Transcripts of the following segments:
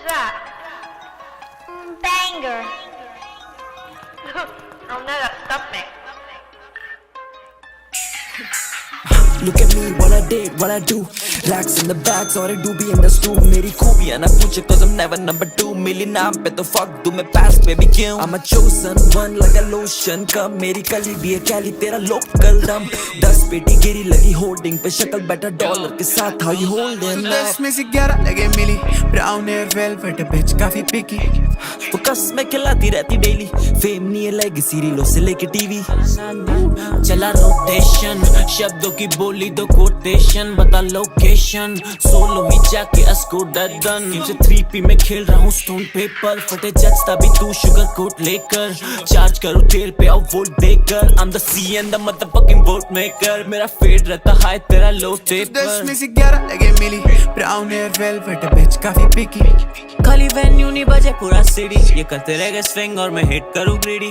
that? Banger. Oh no, that stuffed me. Look at me, what I did, what I do. Racks in the bags और do be in the stew. मेरी खूबियाँ ना पूछे cause I'm never number two. मिली नाम पे तो fuck दूँ मैं pass baby क्यों? I'm a chosen one like a lotion कब मेरी कली भी है कैली तेरा local दम 10 पेटी गिरी लगी holding पे शक्ल बेटा डॉलर के साथ how you holding up 10 में से 11 लगे मिली brown hair velvet bitch काफी picky वो कसमें खिलाती रहती डेली फेम नहीं है लेगेसी रीलों से लेके टीवी चला रोटेशन शब्दों की बोली दो कोटेशन बता लोकेशन सोलो ही जाके अस्को डन से 3P में खेल रहा हूँ स्टोन पेपर फटे जज तभी तू शुगर कोट लेकर चार्ज करो तेल पे आओ वोल्ट देकर I'm the C and the motherfucking boat maker मेरा फेड रहता हाई तेरा लो टेप 10 में से 11 लगे मिली brown hair velvet bitch काफी picky खाली वेन्यू नहीं बजे पूरा सिटी ये करते रह गए स्विंग और मैं हिट करूँ greedy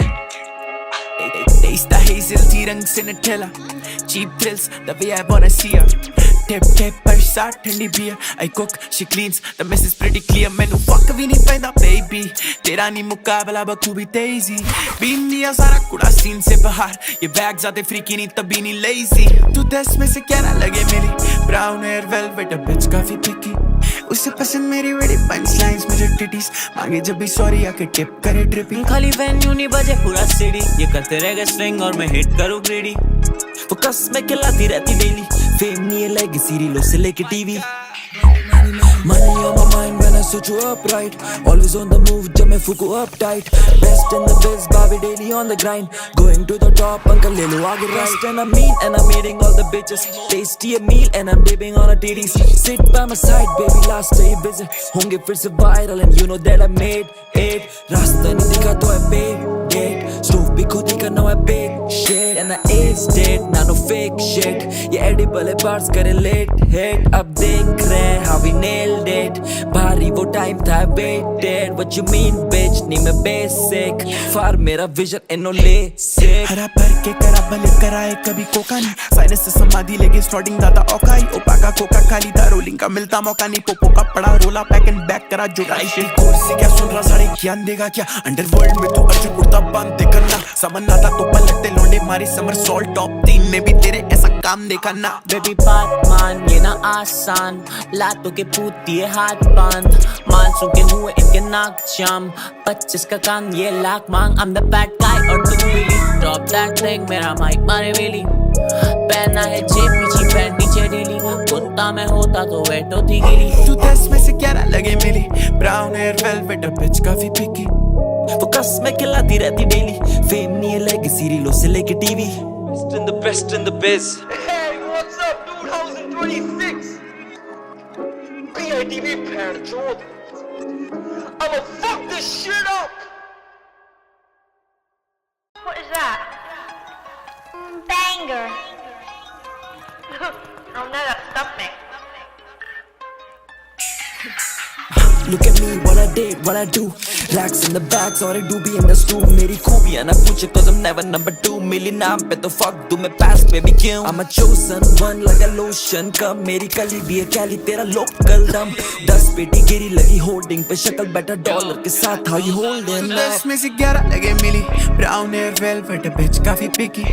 Taste the hazel tea रंग से Nutella Cheap thrills the way I wanna see her Tip tip पर साथ ठंडी beer I cook she cleans the mess is pretty clear मैंने fuck भी नहीं पैदा baby तेरा नहीं मुकाबला बखूबी तेजी बीन दिया सारा कुड़ा सीन से बाहर ये बैग ज़्यादा फ्रीकी नहीं तभी नहीं lazy तू 10 में से 11 लगे मिली brown hair velvet bitch काफी picky उसे पसंद मेरी बड़ी punchlines मुझे titties मांगे जब भी sorry आके टिप करे dripping खाली वेन्यू नहीं बजे पूरा सिटी ये करते रह गए स्विंग और मैं हिट करूँ ग्रीडी वो कसमें खिलाती रहती डेली फेम नहीं है लेगेसी रीलों से लेके TV Money on my mind when I switch you up right Always on the move जब मैं फूकू up tight Best in the biz Bobby daily on the grind Going to the top uncle ले लो आगे right And I'm mean and I'm eating all the bitches Tasty a meal and I'm dipping on a titties Sit by my side baby last day busy होंगे फिर से viral and you know that I made it रास्ता नहीं दिखा तो I paid it Stove भी खुद ही करना है big shit And I is dead now no fake shit ये edible है bars करे late hit अब देख रहे how we nailed it भारी वो time था waited What you mean bitch नहीं मैं basic फार मेरा vision इनो ले sick हरा भर के करा भले कराए कभी कोका नहीं साइनस से समाधि लेके स्टार्टिंग दादा औकाई ओपा का कोका खाली था रोलिंग का मिलता मौका नहीं पोपो का पड़ा रोला पैक एंड बैक करा जुड़ाई शी कोर्स क्या सुन रहा सारे ज्ञान देगा क्या अंडरवर्ल्ड में तू अर्जुन कुर्ता बांध दे करना समन आता तो पलटते लौंडे मारी समर सॉल्ट टॉप 3 में भी तेरे ऐसा काम देखा ना बेबी बात मान ये ना आसान लातों के पूती है हाथ बांध मानसून के हुए इनके नाक जाम 25 का काम ये लाख मांग I'm the bad guy और तू really drop that thing मेरा माइक मारे वेली पहना है जेब पीछे पैंट नीचे ढीली कुत्ता में होता तो वेट होती गिली तू 10 में से 11 लगे मिली brown hair velvet bitch काफी picky वो कसमें खिलाती रहती डेली फेम नहीं है लेगेसी रीलों से लेके TV best in the biz Hey, what's up, dude? How's it 26? BITV parent, I'ma fuck this shit up! What is that? Banger. Oh no, that stuffed me. Look at me, what I did, what I do Racks in the bags और do be in the stew मेरी खूबियाँ ना पूछे cause I'm never number two मिली नाम पे तो fuck दूँ मैं pass baby क्यों I'm a chosen one like a lotion कब मेरी कली भी है कैली तेरा local दम 10 पेटी गिरी लगी holding पे शक्ल बेटा डॉलर के साथ how you holding up 10 में से 11 लगे मिली brown hair velvet bitch काफी picky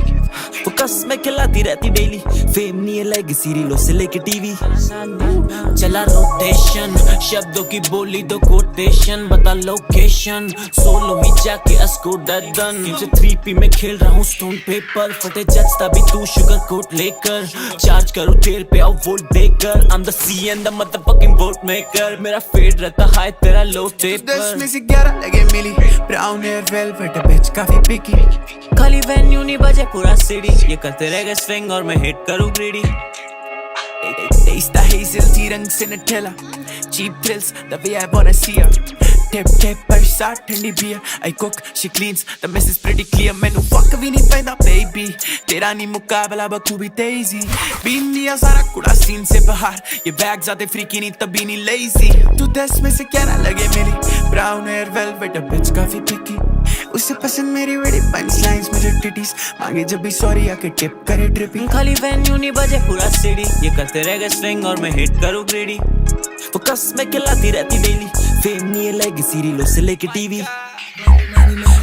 वो कसमें खिलाती रहती डेली फेम नहीं है लेगेसी रीलों से लेके टीवी चला रोटेशन शब्दों की बोली दो कोटेशन बता लोकेशन सोलो ही जाके अस्को डन से 3P में खेल रहा हूँ स्टोन पेपर फटे जज तभी तू शुगर कोट लेकर चार्ज करो तेल पे आओ वोल्ट देकर I'm the C and the motherfucking boat maker मेरा फेड रहता हाई तेरा लो टेप 10 में से 11 लगे मिली brown hair velvet bitch काफी picky खाली वेन्यू नहीं बजे पूरा सिटी ये करते रह गए स्विंग और मैं हिट करूँ greedy Taste the hazel tea रंग से Nutella Cheap thrills the way I wanna see her Tip tip पर साथ ठंडी beer I cook she cleans the mess is pretty clear मैंने fuck भी नहीं पैदा baby तेरा नहीं मुकाबला बखूबी तेजी बीन दिया सारा कुड़ा सीन से बाहर ये बैग ज़्यादा फ्रीकी नहीं तभी नहीं lazy तू 10 में से 11 लगे मिली brown hair velvet bitch काफी picky उसे पसंद मेरी बड़ी punchlines मुझे titties मांगे जब भी sorry आके टिप करे dripping खाली वेन्यू नहीं बजे पूरा सिटी ये करते रह गए स्विंग और मैं हिट करूँ ग्रीडी वो कसमें खिलाती रहती डेली फेम नहीं legacy रीलों से लेके TV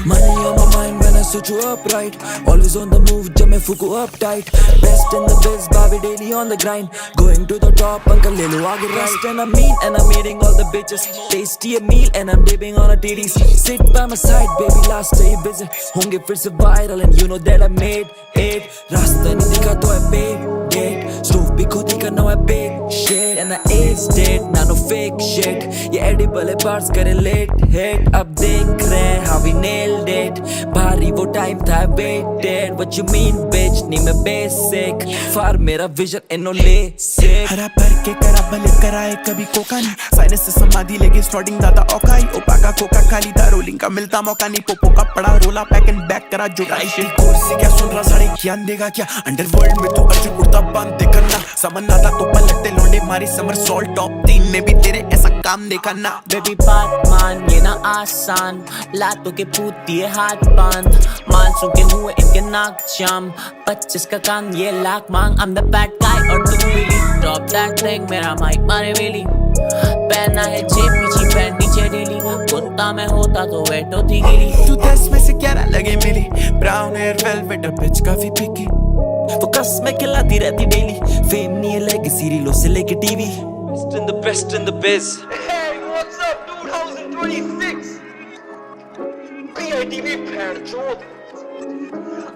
Money on my mind when I switch you up right. Always on the move, जब मैं फूकू up tight. Best in the biz, baby daily on the grind. Going to the top, uncle ले लो आगे right. And I'm mean and I'm eating all the bitches. Tasty a meal and I'm dipping on a titties. Sit by my side, baby, last day busy. होंगे फिर से viral and you know that I made it. रास्ता नहीं दिखा तो I paid it. Stove भी खुद ही करना है big shit. And I aced it, now no fake shit. ये edible है bars करे late hit. अब देख रहे हैं how we nailed it. भारी वो time था waited. What you mean bitch, नहीं मैं basic. Far मेरा vision इन्नो ले sick. हरा भर के करा भले कराए कभी कोका नहीं साइनस से समाधि लेके स्टार्टिंग दादा औकाई ओपाका कोका खाली दा रोलिंग का मिलता मौका नहीं पोपो का पड़ा रोला पैक एंड बैक करा जो राइट कोर्स से क्या सुन रहा सारे ज्ञान देगा क्या अंडरवर्ल्ड में तू अर्जुन कुर्ता बांध दे करना समन आता तो पलटते लौंडे मारी समर सॉल्ट टॉप 3 में भी तेरे ऐसा काम देखा ना बेबी बात मान ये ना आसान लातों के पूती है हाथ बांध मानसून के हुए इनके नाक जाम 25 का काम ये लाख मांग I'm the bad guy और तू really drop that thing मेरा माइक मारे वेली पहना है जेब पीछे पैंट नीचे ढीली कुत्ता में होता तो वेट होती गिली तू 10 में से 11 लगे मिली ब्राउन हेयर वेलवेट बिच काफी पिकी वो कस में खिलाती रहती डेली फेम नहीं है लेगेसी रीलों से लेके TV Best in the biz. Hey, what's up, dude? How's it 26? BITV Panchod.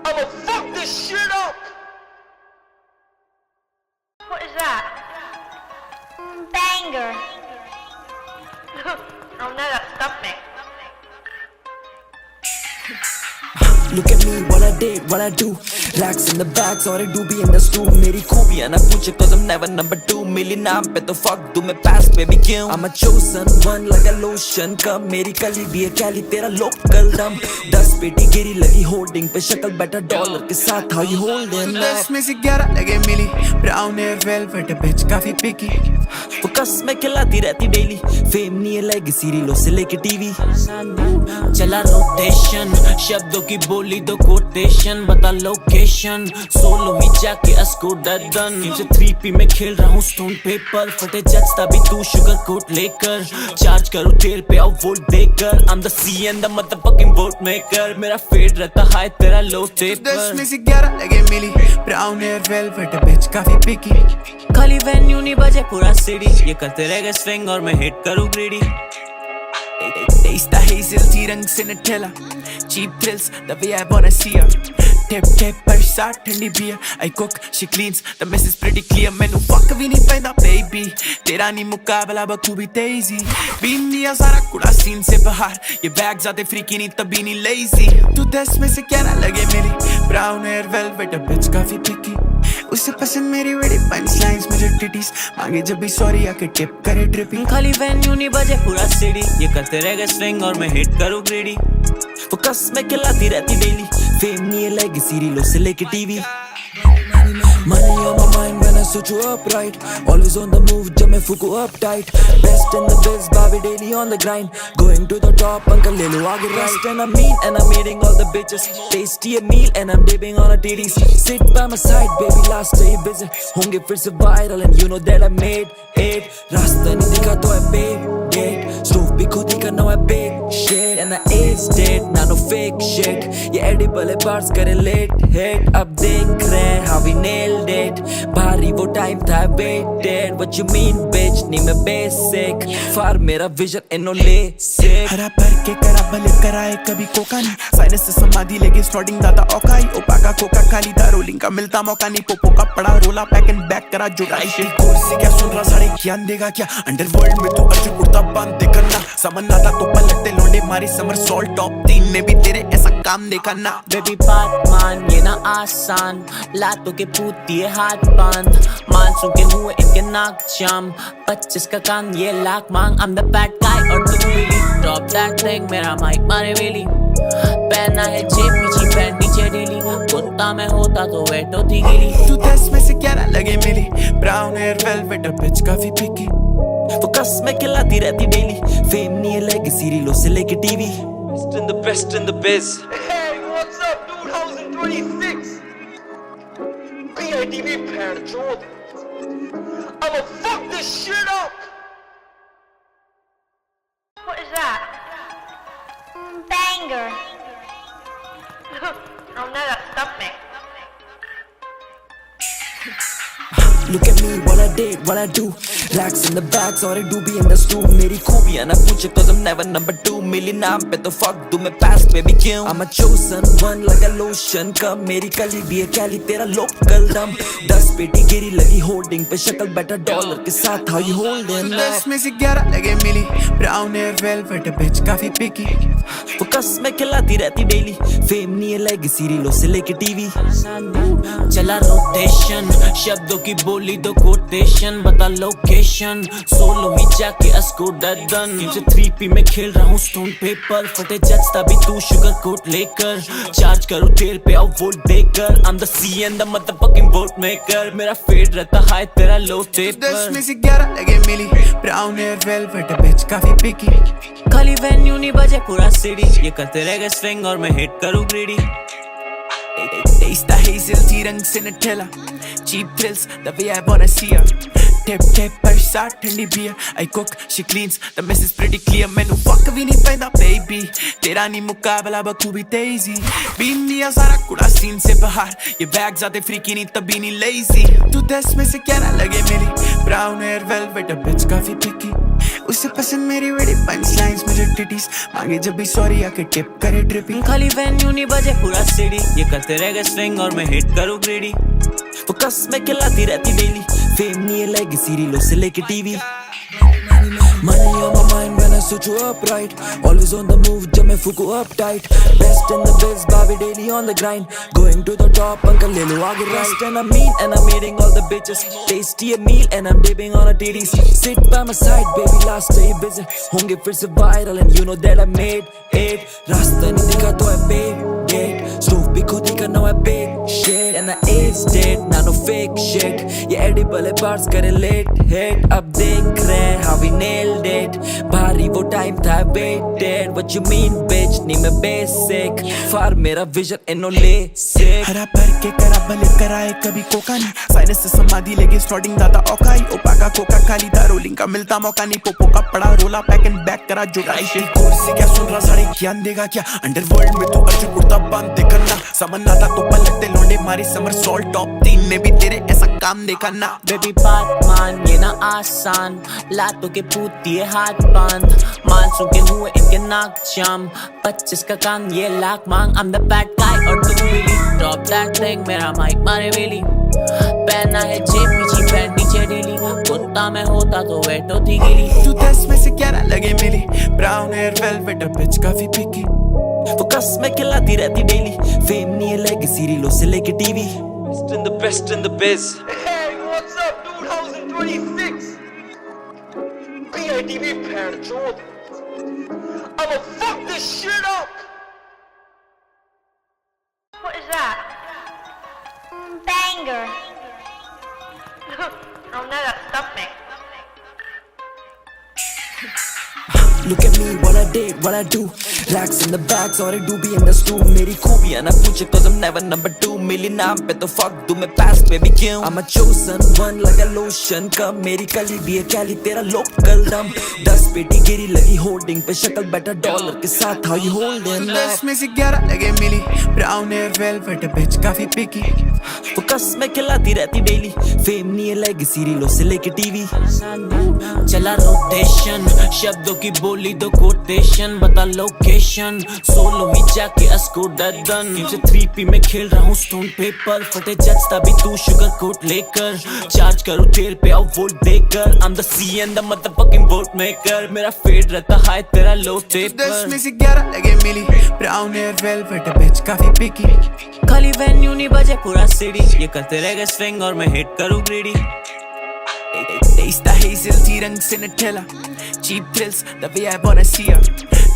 I'ma fuck this shit up. What is that? Banger. Oh no, that's something. Look at me, what I did, what I do. Racks in the bags और do be in the stew. मेरी खूबियाँ ना पूछे cause I'm never number 2. मिली नाम पे तो fuck दूँ मैं pass baby क्यों? I'm a chosen one like a lotion. कम मेरी कली भी है कैली तेरा local dum. 10 पेटी गिरी लगी holding पे शक्ल बेटा डॉलर के साथ how you holding that? 10 में से 11 लगे मिली ब्राउन हेयर वेलवेट बिच काफी पिकी वो कस में खिलाती रहती डेली फेम नहीं है लेगेसी रीलों से लेके टीवी चला रोटेशन शब्दों की बोली दो कोटेशन बता लोकेशन सोलो ही जाके अस्को डन से 3P में खेल रहा हूँ स्टोन पेपर फटे जज तभी तू शुगर कोट लेकर चार्ज करूँ तेल पे आओ वोल्ट देकर I'm the C and the motherfucking vote maker मेरा फेड रहता हाई तेरा लो टेप 10 में से 11 लगे मिली ब्राउन हेयर वेलवेट बिच काफी पिकी खाली वेन्यू नहीं बजे पूरा सिटी ये करते रह गए स्विंग और मैं हिट करूँ greedy Taste the hazel tea रंग से नठेला Cheap thrills the way I wanna see her Tip tip पर साथ ठंडी beer I cook she cleans the mess is pretty clear मैंने fuck भी नहीं पैदा baby तेरा नहीं मुकाबला बखूबी तेजी बीन दिया सारा कुड़ा सीन से बाहर ये बैग ज़्यादा फ्रीकी नहीं तभी नहीं lazy तू 10 में से 11 लगे मिली brown hair velvet bitch काफी picky उसे पसंद मेरी बड़ी punchlines मुझे टिटीज मांगे जब भी सॉरी आके टिप करे ट्रिपिंग खाली वेन्यू नहीं बजे पूरा सिटी ये करते रह गए स्विंग और मैं हिट करूँ ग्रीडी वो कस में खिलाती रहती डेली फेम नहीं है लेगेसी रीलों से लेके TV Money on my mind when I switch you up right. Always on the move, जब मैं फूकू up tight. Best in the biz, baby daily on the grind. Going to the top, uncle ले लो आगे right. And I'm mean and I'm eating all the bitches. Tasty a meal and I'm dipping on a titties. Sit by my side, baby, last day busy. होंगे फिर से viral and you know that I made it. रास्ता नहीं दिखा तो I paid it. Stove भी खुद ही करना है big shit. And I aced it, now no fake shit. ये edible है bars करे late hit. अब देख रहे हैं how we nailed it. भारी वो टाइम था waited. What you mean bitch, नहीं मैं basic. Far मेरा vision इन्नो ले sick. हरा भर के करा भले कराए कभी कोका नहीं साइनस से समाधि लेके स्टार्टिंग दादा औकाई ओपाका कोका खाली दा रोलिंग का मिलता मौका नहीं पोपो का पड़ा रोला पैक एंड बैक करा जो राइट कोर्स से क्या सुन रहा सारे ज्ञान देगा क्या अंडरवर्ल्ड में तू अर्जुन कुर्ता बांध दे करना समन आता तो पलटते लौंडे मारी समर सॉल्ट टॉप 3 में भी तेरे ऐसा काम देखा ना बेबी बात मान ये ना आसान लातों के पूती है हाथ बांध मानसून के हुए इनके नाक जाम 25 का काम ये लाख मांग I'm the bad guy और तू really drop that thing मेरा माइक मारे वेली पहना है जेब पीछे पैंट नीचे ढीली कुत्ता में होता तो वेट होती गिली तू 10 में से 11 लगे मिली ब्राउन हेयर वेलवेट बिच काफी पिकी वो कस में खिलाती रहती डेली फेम नहीं है लेगेसी रीलों से लेके TV Best in the biz. Hey, what's up, dude? How's it 26? BITV Panchod. I'ma fuck this shit up. What is that? Banger. Oh no, that stumped me. Look at me, what I did, what I do. Racks in the bags और do be in the stew. मेरी खूबियाँ ना पूछे cause I'm never number 2. मिली नाम पे तो fuck दूँ मैं pass पे भी क्यों. I'm a chosen one like a lotion. कब मेरी कली भी है कैली तेरा local दम. 10 पेटी गिरी लगी holding पे शक्ल बेटा डॉलर के साथ how you holding up. 10 में से 11 लगे मिली. Brown hair velvet bitch काफी picky. वो कसमें खिलाती रहती डेली. फेम नहीं है लेगेसी रीलों से लेके टीवी. चला रोटेशन शब्दों की बोली दो कोटेशन बता लोकेशन सोलो ही जाके अस्को डन से 3P में खेल रहा हूँ स्टोन पेपर फटे जज तभी तू शुगर कोट लेकर चार्ज करूँ तेल पे और वोल्ट देकर I'm the C and the motherfucking boat maker मेरा फेड रहता हाई तेरा लो टेप 10 में से 11 लगे मिली. Brown hair velvet bitch काफी picky. खाली वेन्यू नहीं बजे पूरा सिटी ये करते रह गए स्विंग और मैं हिट करूँ greedy Taste the hazel tea रंग से Nutella. Cheap thrills the way I wanna see her. Tip tip पर साथ ठंडी beer. I cook she cleans the mess is pretty clear. मैंने fuck भी नहीं पैदा baby. तेरा नहीं मुकाबला बखूबी तेजी. बीन दिया सारा कुड़ा सीन से बाहर. ये bags आते freaky नहीं तभी नहीं lazy. तू 10 में से 11 लगे मिली. Brown hair velvet bitch काफी picky. उसे पसंद मेरी बड़ी punchlines मुझे titties. मांगे जब भी sorry आके tip करे dripping. खाली वेन्यू नहीं बजे पूरा सिटी ये करते रह गए स्विंग और मैं हिट करूँ ग्रीडी वो कसमें खिलाती रहती डेली. फेम नहीं है लेगेसी रीलों से लेके TV. Money on my mind when I switch you up right. Always on the move जब मैं फूकू up tight. Best in the biz बाबी daily on the grind. Going to the top uncle ले लो आगे right. And I'm mean and I'm eating all the bitches. Tasty a meal and I'm dipping on a titties. Sit by my side baby last day busy. होंगे फिर से viral and you know that I made it. रास्ता नहीं दिखा तो I paid it. Stove भी खुद ही करना है big shit. And I aged it now no fake shit. ये edible है bars करे late hit. अब देख रहे how we nailed it. भारी वो time था waited. What you mean bitch नहीं मैं basic. Far मेरा vision and no LASIK. हरा भर के करा भले कराए कभी कोका नहीं. साइनस से समाधि लेके स्टार्टिंग दादा औकाई. ओपा का कोका खाली था रोलिंग का मिलता मौका नहीं. पोपो का पड़ा रोला पैक एंड बैक करा जुटाई. कोर्स से क्या सुन रहा साड़ी ज्ञान देगा क्या. अंडरवर्ल्ड में तू अर्जुन कुर्ता बांध दे करना. समन आता तो पलटते लौंडे मारी समर सॉल्ट टॉप 3 में भी तेरे ऐसा काम देखा ना. बेबी बात मान ये ना आसान लातों के पूती है हाथ बांध मानसून के हुए इनके नाक जाम 25 का काम ये लाख मांग I'm the bad guy और तू really drop that thing मेरा माइक मारे वेली पहना है जेब पीछे पैंट नीचे ढीली कुत्ता में होता तो वेट होती गिली. तू 10 में से 11 लगे मिली. Brown hair velvet bitch काफी picky. वो कसमें खिलाती रहती डेली. फेम नहीं है लेगेसी रीलों से लेके TV. Best in the biz. Hey, what's up, dude? How's it 26? BITV parent, I'ma fuck this shit up! What is that? Banger. Oh no, that stumped me. Look at me, what I did, what I do. Racks in the bags और do be in the stew. मेरी खूबियाँ ना पूछे cause I'm never number 2. मिली नाम पे तो fuck दूँ मैं pass पे भी क्यों. I'm a chosen one like a lotion. कब मेरी कली भी है कैली तेरा local दम. 10 पेटी गिरी लगी holding पे शक्ल बेटा डॉलर के साथ how you holding up. 10 में से 11 लगे मिली. Brown hair velvet bitch काफी picky. वो कसमें खिलाती रहती डेली. फेम नहीं है लेगेसी रीलों से लेके टीवी. चला रोटेशन शब्दों की बोली दो कोटेशन बता लोकेशन सोलो ही जाके अस्को डन से 3P में खेल रहा हूँ स्टोन पेपर फटे जज तभी तू शुगर कोट लेकर चार्ज करूँ तेल पे और वोल्ट देकर I'm the C and the motherfucking boat maker मेरा फेड रहता हाई तेरा लो टेप 10 में से 11 लगे मिली. Brown hair velvet bitch काफी picky. खाली वेन्यू नहीं बजे पूरा सिटी ये करते रह गए स्विंग और मैं हिट करूँ greedy Taste the hazel tea रंग से Nutella. Cheap thrills the way I wanna see her.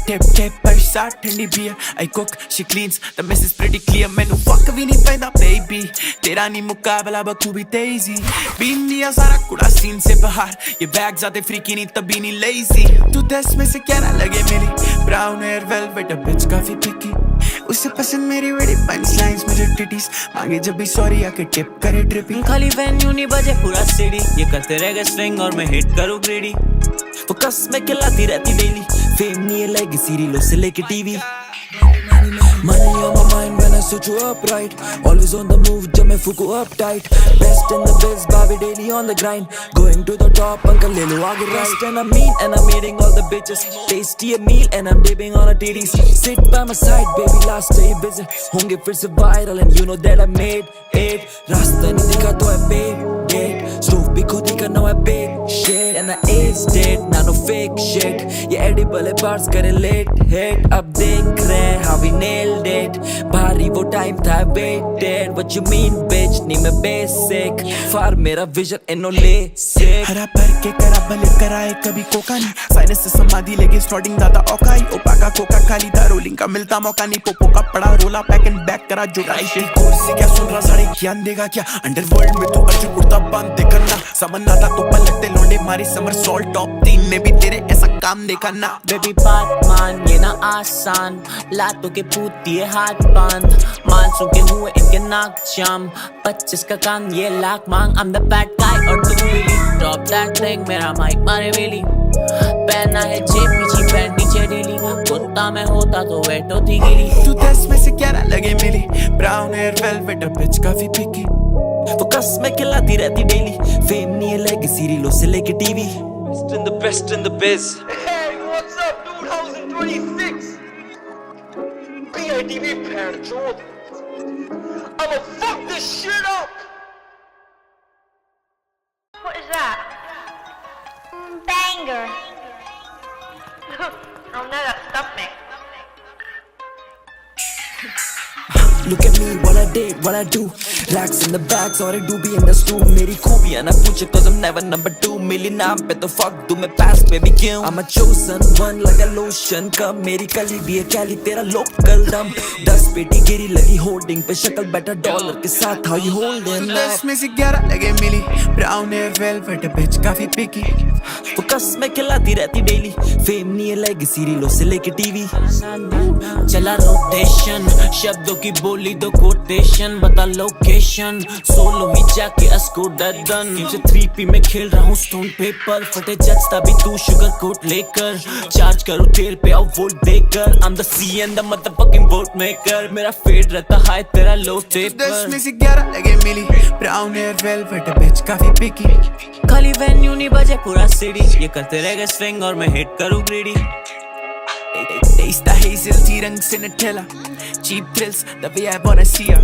Tip tip पर साथ ठंडी beer. I cook she cleans the mess is pretty clear. मैंने fuck भी नहीं पैदा baby. तेरा नहीं मुकाबला बखूबी तेजी. बीन दिया सारा कुड़ा सीन से बाहर. ये bags आते freaky नहीं तभी नहीं lazy. तू 10 में से 11 लगे मिली. Brown hair velvet bitch काफी picky. उसे पसंद मेरी बड़ी punchlines मुझे titties. मांगे जब भी sorry आके tip करे dripping. खाली वेन्यू नहीं बजे पूरा सिटी ये करते रह गए स्विंग और मैं हिट करूँ ग्रीडी वो कसमें खिलाती रहती डेली. फेम नहीं है लेगेसी रीलों से लेके TV Money on my mind when I switch you up right. Always on the move, jab main fuku up tight. Best in the biz, baby daily on the grind. Going to the top, uncle le lo aage right. And I'm mean and I'm eating all the bitches. Tasty a meal and I'm dipping on a titties. Sit by my side, baby, last day busy. Honge fir se viral and you know that I made it. Rasta nahi dikha to I paid it. Stove bhi khud hi karna I big shit. And I aged it, nah no fake shit. Yeah, edible hai bars kare late hit. Ab dekh rahe hain how we nailed it. भारी वो time था waited. What you mean bitch, नहीं मैं basic. फार मेरा vision इन्हों ले sick. हरा भर के करा भले कराए कभी कोका नहीं. साइनस से समाधि लेके स्टार्टिंग दादा औकाई. ओपाका कोका खाली था रोलिंग का मिलता मौका नहीं. पोपो का पड़ा रोला पैक एंड बैक करा जुड़ाई. कोर्स से क्या सुन रहा सारे ज्ञान देगा क्या. अंडरवर्ल्ड में तू अर्जुन कुर्ता बांध दे करना. समझ आता तो पलटते लौंडे मारी समर सॉल्ट टॉप 3 में भी तेरे ऐसा काम देखा ना. बेबी बात मान ये ना आसान. लातों के पूती है हाथ बांध. मानसून के हुए इनके नाक जाम. 25 का काम ये लाख मांग. I'm the bad guy और तू really. Drop that thing मेरा माइक मारे वेली. पहना है जेब पीछे पैंट नीचे ढीली. कुत्ता में होता तो वेट होती गिली. तू 10 में से 11 लगे मिली. ब्राउन हेयर वेलवेट बिच काफी पिकी. वो कस में खिलाती रहती डेली. फेम नहीं है लेगेसी रीलों से लेके TV. Best in the biz. Hey, what's up, dude? How's it 26? BITV Panchod. I'ma fuck this shit up! What is that? Banger. Oh no, that's stomach. Look at me, what I did, what I do. Racks in the bags और do be in the stew. मेरी खूबियाँ ना पूछे cause I'm never number 2. मिली नाम पे तो fuck दूँ मैं pass baby क्यों. I'm a chosen one like a lotion. कब मेरी कली भी है कैली तेरा local dum. 10 पेटी गिरी लगी holding पे शक्ल बेटा डॉलर के साथ how you holding that. 10 में से 11 लगे मिली. ब्राउन हेयर वेलवेट बिच काफी पिकी. वो कस में खिलाती रहती डेली. फेम नहीं है लेगेसी रीलों से लेके टीवी. चला रोटेशन. शब्दों की बोली दो कोटेशन. बता लोकेशन. सोलो ही जाके अस्को डन. मुझे 3P में खेल रहा हूँ स्टोन पेपर. फटे जज तभी तू शुगर कोट लेकर. चार्ज करूँ तेल पे आओ वोल्ट देकर. I'm the C and the motherfucking vote maker. मेरा फेड रहता हाई तेरा लो टेपर. 10 में से 11 लगे मिली. ब्राउन हेयर वेलवेट बिच काफी पिकी. खाली वेन्यू नहीं बजे पूरा सिटी. ये करते रह गए स्विंग और मैं हिट करूँ greedy. Taste the hazel tea रंग से नठेला. Cheap thrills the way I wanna see her.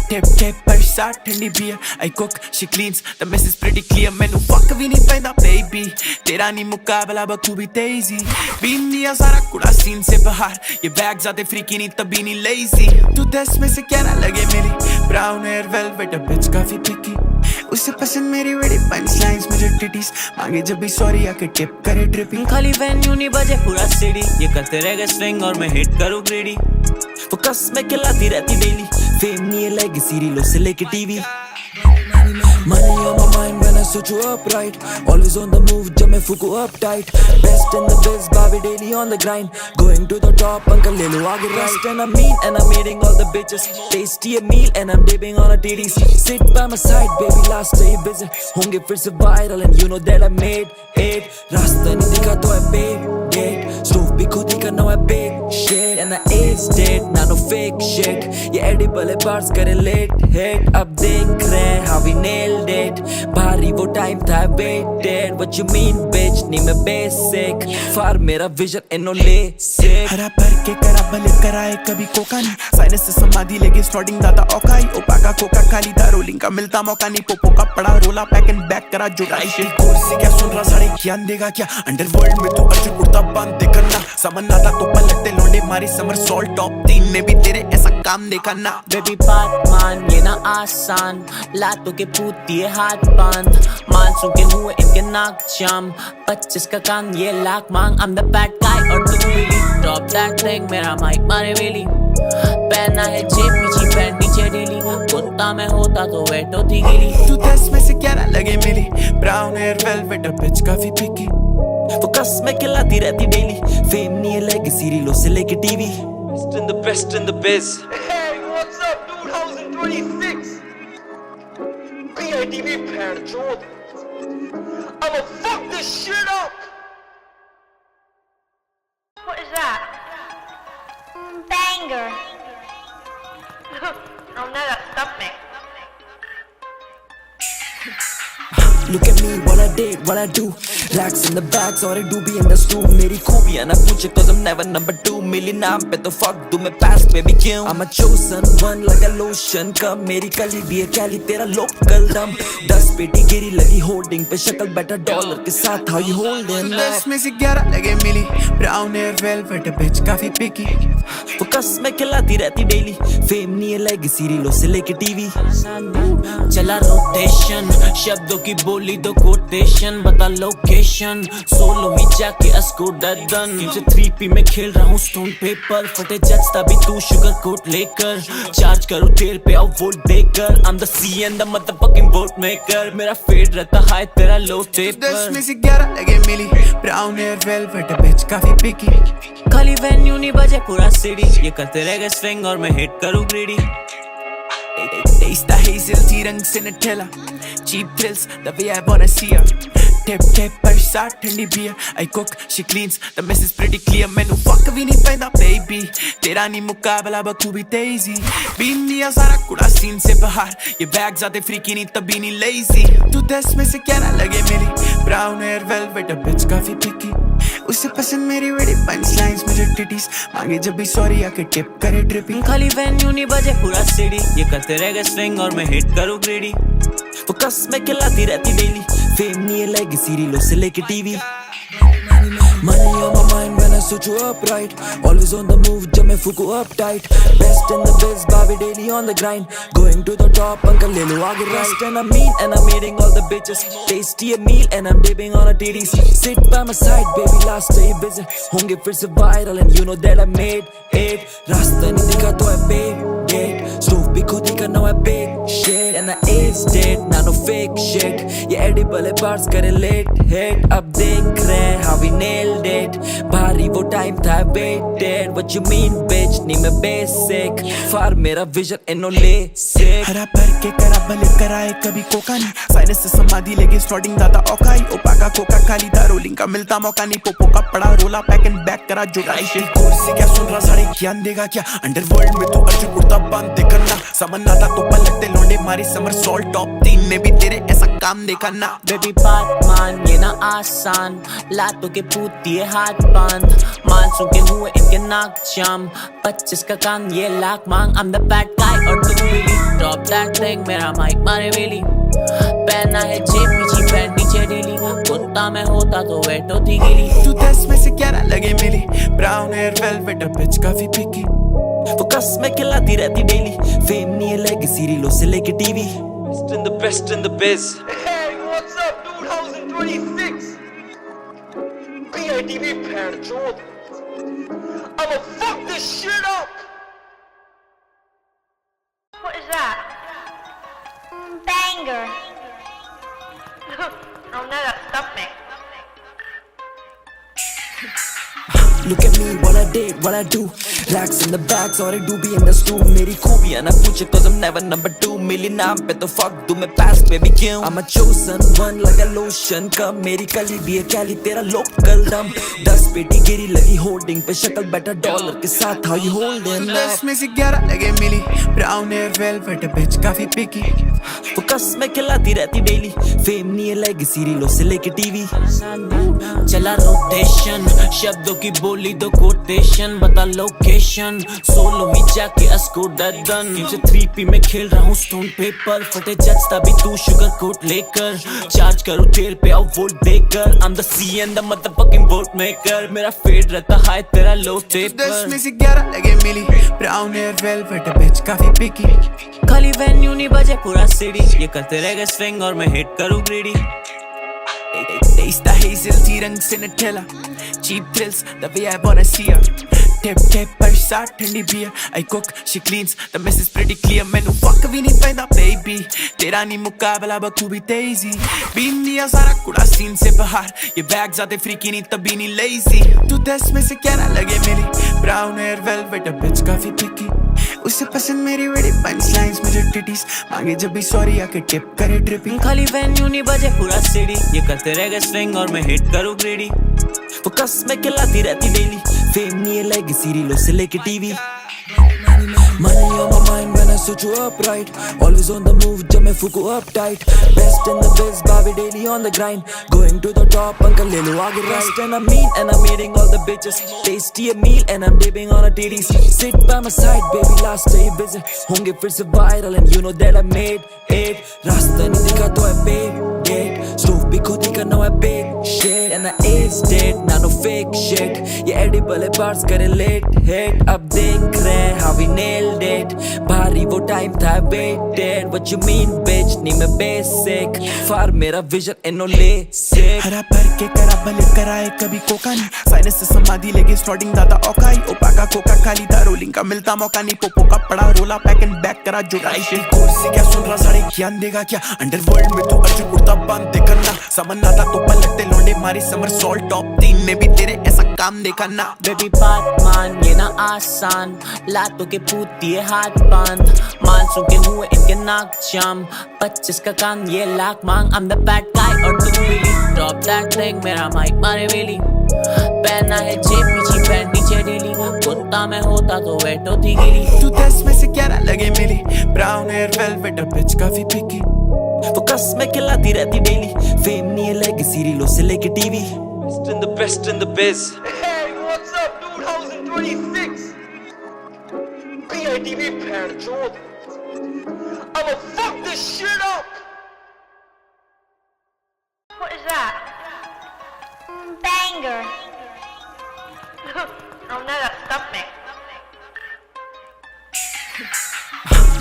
Tip tip पर साथ ठंडी beer. I cook, she cleans, the mess is pretty clear. मैनू fuck भी नहीं पैदा baby. तेरा नहीं मुकाबला बखूबी तेजी. बीन दिया सारा कुड़ा सीन से बाहर. ये बैग ज़्यादा फ्रीकी नहीं तभी नहीं lazy. तू 10 में से 11 लगे मिली. Brown hair velvet bitch काफी picky. उसे पसंद मेरी बड़ी punchlines मुझे titties. मांगे जब भी sorry आके टिप करे dripping. खाली वेन्यू नहीं बजे पूरा सिटी. ये करते रह गए स्विंग और मैं हिट करूँ ग्रीडी. वो कस में खिलाती रहती डेली. फेम नहीं है लेगेसी रीलों से लेके TV. Money on my mind when I switch you up right. Always on the move, jab main fuku up tight. Best in the biz, baby daily on the grind. Going to the top, uncle le lo aage right. And I'm mean and I'm eating all the bitches. Tasty a meal and I'm dipping on a titties. Sit by my side, baby, last day busy. Honge fir se viral and you know that I made it. Rasta nahi dikha to I paid it. Stove bhi khud hi karna I big shit. And I aged it, nah no fake shit. Yeah, edible hai bars kare late hit. Ab dekh rahe hain how we nailed it. भारी वो time था waited. What you mean bitch, नहीं मैं basic. फार मेरा vision इन्हों ले sick. हरा भर के करा भले कराए कभी कोका नहीं. साइनस से समाधि लेके स्टार्टिंग दादा औकाई. ओपाका कोका खाली था रोलिंग का मिलता मौका नहीं. पोपो का पड़ा रोला पैक एंड बैक करा जुड़ाई. कोर्स से क्या सुन रहा सारे ज्ञान देगा क्या. अंडरवर्ल्ड में तू अर्जुन कुर्ता बांध दे करना. समझ आता तो पलटते लौंडे मारी समर सॉल्ट टॉप 3 में भी तेरे ऐसा काम देखा ना. बेबी बात मान ये ना आसान. लातों के पूती है हाथ बांध. मानसून के हुए इनके नाक जाम. 25 का काम ये लाख मांग. I'm the bad guy और तू really. Drop that thing मेरा माइक मारे वेली. पहना है जेब पीछे पैंट नीचे ढीली. कुत्ता में होता तो वेट होती गिली. तू 10 में से 11 लगे मिली. ब्राउन हेयर वेलवेट बिच काफी पिकी. वो कस में खिलाती रहती डेली. फेम नहीं है लेगेसी रीलों से लेके TV. Best in the biz. Hey, what's up, dude? How's it 26? BITV Panchod. I'ma fuck this shit up! that? Banger. Oh no, that's something. Look at me, what I did, what I do. Racks in the bags और do be in the stew. मेरी खूबियाँ ना पूछे cause I'm never number 2. मिली नाम पे तो fuck दूँ मैं pass पे भी क्यों. I'm a chosen one like a lotion. कब मेरी कली भी है कैली तेरा local दम. 10 पेटी गिरी लगी holding पे शक्ल बेटा डॉलर के साथ how you holding up. 10 में से 11 लगे मिली. Brown hair velvet bitch काफी picky. वो कसमें खिलाती रहती daily. Fame नहीं है legacy रीलों से लेके TV. चला रोटेशन, शब्दों की बोली दो कोटेशन, बता लोकेशन, सोलो ही जाके अस्को डन, से 3P में खेल रहा हूँ स्टोन पेपर, फटे जज तभी तू शुगर कोट लेकर, चार्ज करूँ तेल पे और वोल्ट देकर, I'm the C and the motherfucking vote maker, मेरा फेड रहता हाई तेरा लो टेप पर. 10 में से 11 लगे मिली. Brown hair velvet bitch काफी picky. खाली वेन्यू नहीं बजे पूरा सिटी, ये करते रह गए स्विंग और मैं हिट करूँ greedy. Taste the hazel tea रंग से Nutella. Cheap thrills the way I wanna see her. Tip tip पर साथ ठंडी beer. I cook, she cleans, the mess is pretty clear. मैनू fuck भी नहीं पैदा baby. तेरा नहीं मुकाबला बखूबी तेजी. बीन दिया सारा कुड़ा सीन से बाहर. ये bags आते freaky नहीं तभी नहीं lazy. तू 10 में से 11 लगे मिली. Brown hair velvet bitch काफी picky. उसे पसंद मेरी बड़ी punchlines मुझे titties. मांगे जब भी sorry आके tip करे dripping. खाली वेन्यू नहीं बजे पूरा सिटी, ये करते रह गए स्विंग और मैं हिट करूँ ग्रीडी. वो कसमें खिलाती रहती daily. Fame नहीं है legacy रीलों से लेके TV. Money on my mind when I switch you up right. Always on the move जब मैं फूकू up tight. Best in the biz, Bobby daily on the grind. Going to the top, uncle ले लो आगे right. And I'm mean and I'm eating all the bitches. Tasty a meal and I'm dipping on a titties. Sit by my side baby, last day busy. होंगे फिर से viral and you know that I made it. रास्ता नहीं दिखा तो I paid it. Stove भी खुद ही करना है big shit. And I is dead, now no fake shit. ये edible है bars करे late hit. अब देख रहे हैं how we nailed it. भारी वो time था waited. What you mean bitch, नहीं मैं basic. Far मेरा vision and no LASIK. हरा भर के करा भले कराए कभी कोका नहीं. साइनस से समाधि लेके स्टार्टिंग दादा औकाई. ओपा का कोका खाली था रोलिंग का मिलता मौका नहीं. पोपो का पड़ा रोला पैक एंड बैक करा जुटाई. कोर्स से क्या सुन रहा सारे ज्ञान देगा क्या. अंडरवर्ल्ड में तो अर्जुन कुर्ता बांध दे करना. समन आता तो पलटते लौंडे मारी समर सॉल्ट टॉप 3 में भी तेरे ऐसा काम देखा ना. बेबी बात मान ये ना आसान, लातों के पूती है हाथ बांध, मानसून के हुए इनके नाक जाम, 25 का काम ये लाख मांग. I'm the bad guy और तू really drop that thing, मेरा माइक मारे वेली. पहना है जेब पीछे पैंट नीचे ढीली, कुत्ता में होता तो वेट होती गिली. तू 10 में से 11 लगे मिली. Brown hair velvet bitch काफी picky. वो कसमें खिलाती रहती daily. Fame नहीं है legacy रीलों से लेके TV. Best in the biz. Hey, what's up, dude? How's it 26? BITV पैर चोद. I'ma fuck this shit up. What is that? Banger. Oh no, that's something. Look at me, what I did, what I do. Racks in the bags और do be in the stew. मेरी खूबियाँ ना पूछे cause I'm never number 2. मिली नाम पे तो fuck दूँ मैं pass पे भी क्यों. I'm a chosen one like a lotion. कब मेरी कली भी है कैली तेरा local दम. 10 पेटी गिरी लगी holding पे शक्ल बेटा डॉलर के साथ how you holding up. 10 में से 11 लगे मिली. Brown hair velvet bitch काफी picky. वो कसमें खिलाती रहती daily. Fame नहीं है legacy रीलों से लेके TV. चला रोटेशन, शब्दों की बोली दो कोटेशन, बता लोकेशन, सोलो ही जाके अस्को डन, से 3P में खेल रहा हूँ स्टोन पेपर, फटे जज तभी तू शुगर कोट लेकर, चार्ज करूँ तेल पे और वोल्ट देकर. I'm the C and the motherfucking vote maker, मेरा फेड रहता हाई तेरा लो टेप 10 में पर. से 11 लगे मिली. Brown hair velvet bitch काफी picky. खाली वेन्यू नहीं बजे पूरा सिटी, ये करते रह गए स्विंग और मैं हिट करूँ greedy. Taste the hazel tea रंग से Nutella. Cheap thrills the way I wanna see her. Tip tip पर साथ ठंडी beer. I cook, she cleans, the mess is pretty clear. मैनू fuck भी नहीं पैदा baby. तेरा नहीं मुकाबला बखूबी तेजी. बीन दिया सारा कुड़ा सीन से बाहर. ये bags आते freaky नहीं तभी नहीं lazy. तू 10 में से 11 लगे मिली. Brown hair velvet bitch काफी picky. उसे पसंद मेरी बड़ी punchlines मुझे titties. मांगे जब भी sorry आके tip करे dripping. खाली वेन्यू नहीं बजे पूरा सिटी, ये करते रह गए स्विंग और मैं हिट करूँ ग्रीडी. वो कसमें खिलाती रहती daily. Fame नहीं है legacy रीलों से लेके TV Money on my mind when I switch you up right Always on the move जब मैं फूकू up tight Best in the biz बाबी daily on the grind Going to the top uncle ले लो आगे right And I'm mean and I'm eating all the bitches Tasty a meal and I'm dipping on a titties Sit by my side baby last day visit होंगे फिर से viral and you know that I made it रास्ता नहीं दिखा तो I paid it Stove भी खुद ही करना है big shit And I aced it ना no fake shit ये edible है bars करे late hit अब देख रहे हैं how we nailed it भारी वो time था I waited What you mean bitch नहीं मैं basic फार मेरा vision इनो ले sick हरा भर के करा भले कराए कभी कोका नहीं साइनस से समाधि लेके स्टार्टिंग दादा औकाई ओपाका कोका खाली दा रोलिंग का मिलता मौका नहीं पोपो का पड़ा रोला पैक एंड बैक करा जुड़ाई शिट कोर्स से क्या सुन रहा सारे ज्ञान देगा क्या अंडरवर्ल्ड में तू अर्जुन कुर्ता बांध दे करना समझ आता तो पलटते लौंडे मारी समर सॉल्ट टॉप 3 में भी तेरे ऐसा काम देखा ना बेबी बात मान ये ना आसान लातों के पूती है हाथ बांध मानसून के हुए इनके नाक जाम 25 का काम ये लाख मांग I'm the bad guy और तू really drop that thing मेरा माइक मारे वेली पहना है जेब पीछे पैंट नीचे ढीली कुत्ता में होता तो वेट होती गिली तू 10 में से 11 लगे मिली ब्राउन हेयर वेलवेट बिच काफी पिकी वो कसमें खिलाती रहती डेली फेम नहीं है legacy रीलों से लेके TV Best in the biz. Hey, what's up, dude? How's it 26? BITV Panchod. I'ma fuck this shit up! What is that? Banger. Oh no, that's stomach.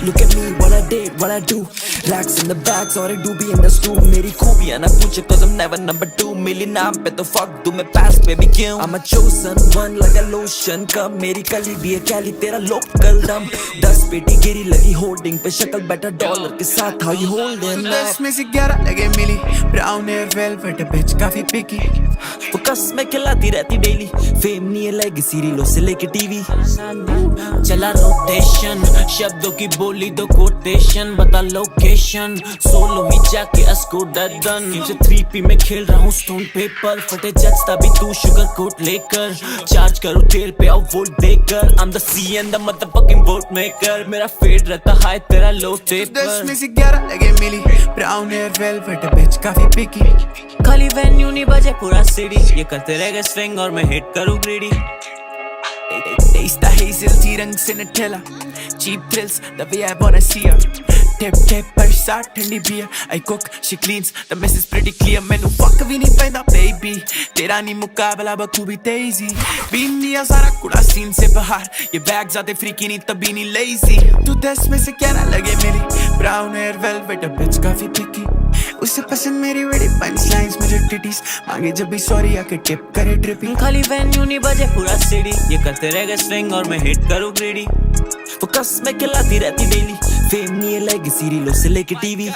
Look at me, what I did, what I do Racks in the bags और I do be in the stew मेरी खूबियाँ ना पूछे cause I'm never number 2 मिली नाम पे तो fuck दूँ मैं pass पे भी क्यों I'm a chosen one like a lotion कब मेरी कली भी है कैली तेरा local दम 10 पेटी गिरी लगी holding पे शक्ल बेटा डॉलर के साथ how you holding 10 में से 11 लगे मिली ब्राउन हेयर वेलवेट बिच काफी पिकी वो कसमें खिलाती रहती डेली फेम नहीं है legacy रीलों से लेके TV चला रोटेशन शब्दों की बोली दो कोटेशन बता लोकेशन सोलो ही जाके अस्को डन से 3P में खेल रहा हूँ स्टोन पेपर फटे जज तभी तू शुगर कोट लेकर चार्ज करूँ तेल पे आओ वोल्ट देकर I'm the C and the motherfucking vote maker मेरा फेड रहता हाई तेरा लो टेपर 10 में से 11 लगे मिली ब्राउन हेयर वेलवेट बिच काफी पिकी खाली वेन्यू नहीं बजे पूरा सिटी ये करते रह गए स्विंग और मैं हिट करूँ greedy Taste the hazel tea रंग से नठेला Cheap thrills the way I wanna see her Tip tip पर साथ ठंडी beer I cook she cleans the mess is pretty clear मैनू fuck भी नहीं पैदा baby तेरा नहीं मुकाबला बखूबी तेजी बीन दिया सारा कुड़ा सीन से बाहर ये बैग ज़्यादा फ्रीकी नहीं तभी नहीं lazy तू 10 में से 11 लगे मिली brown hair velvet bitch काफी picky उसे पसंद मेरी बड़ी punchlines मुझे टिटीज मांगे जब भी सॉरी आके टिप करे ट्रिपिंग खाली वेन्यू नहीं बजे पूरा सिटी ये करते रह गए स्विंग और मैं हिट करूँ ग्रीडी वो कसमें खिलाती रहती डेली फेम नहीं है legacy रीलों से लेके TV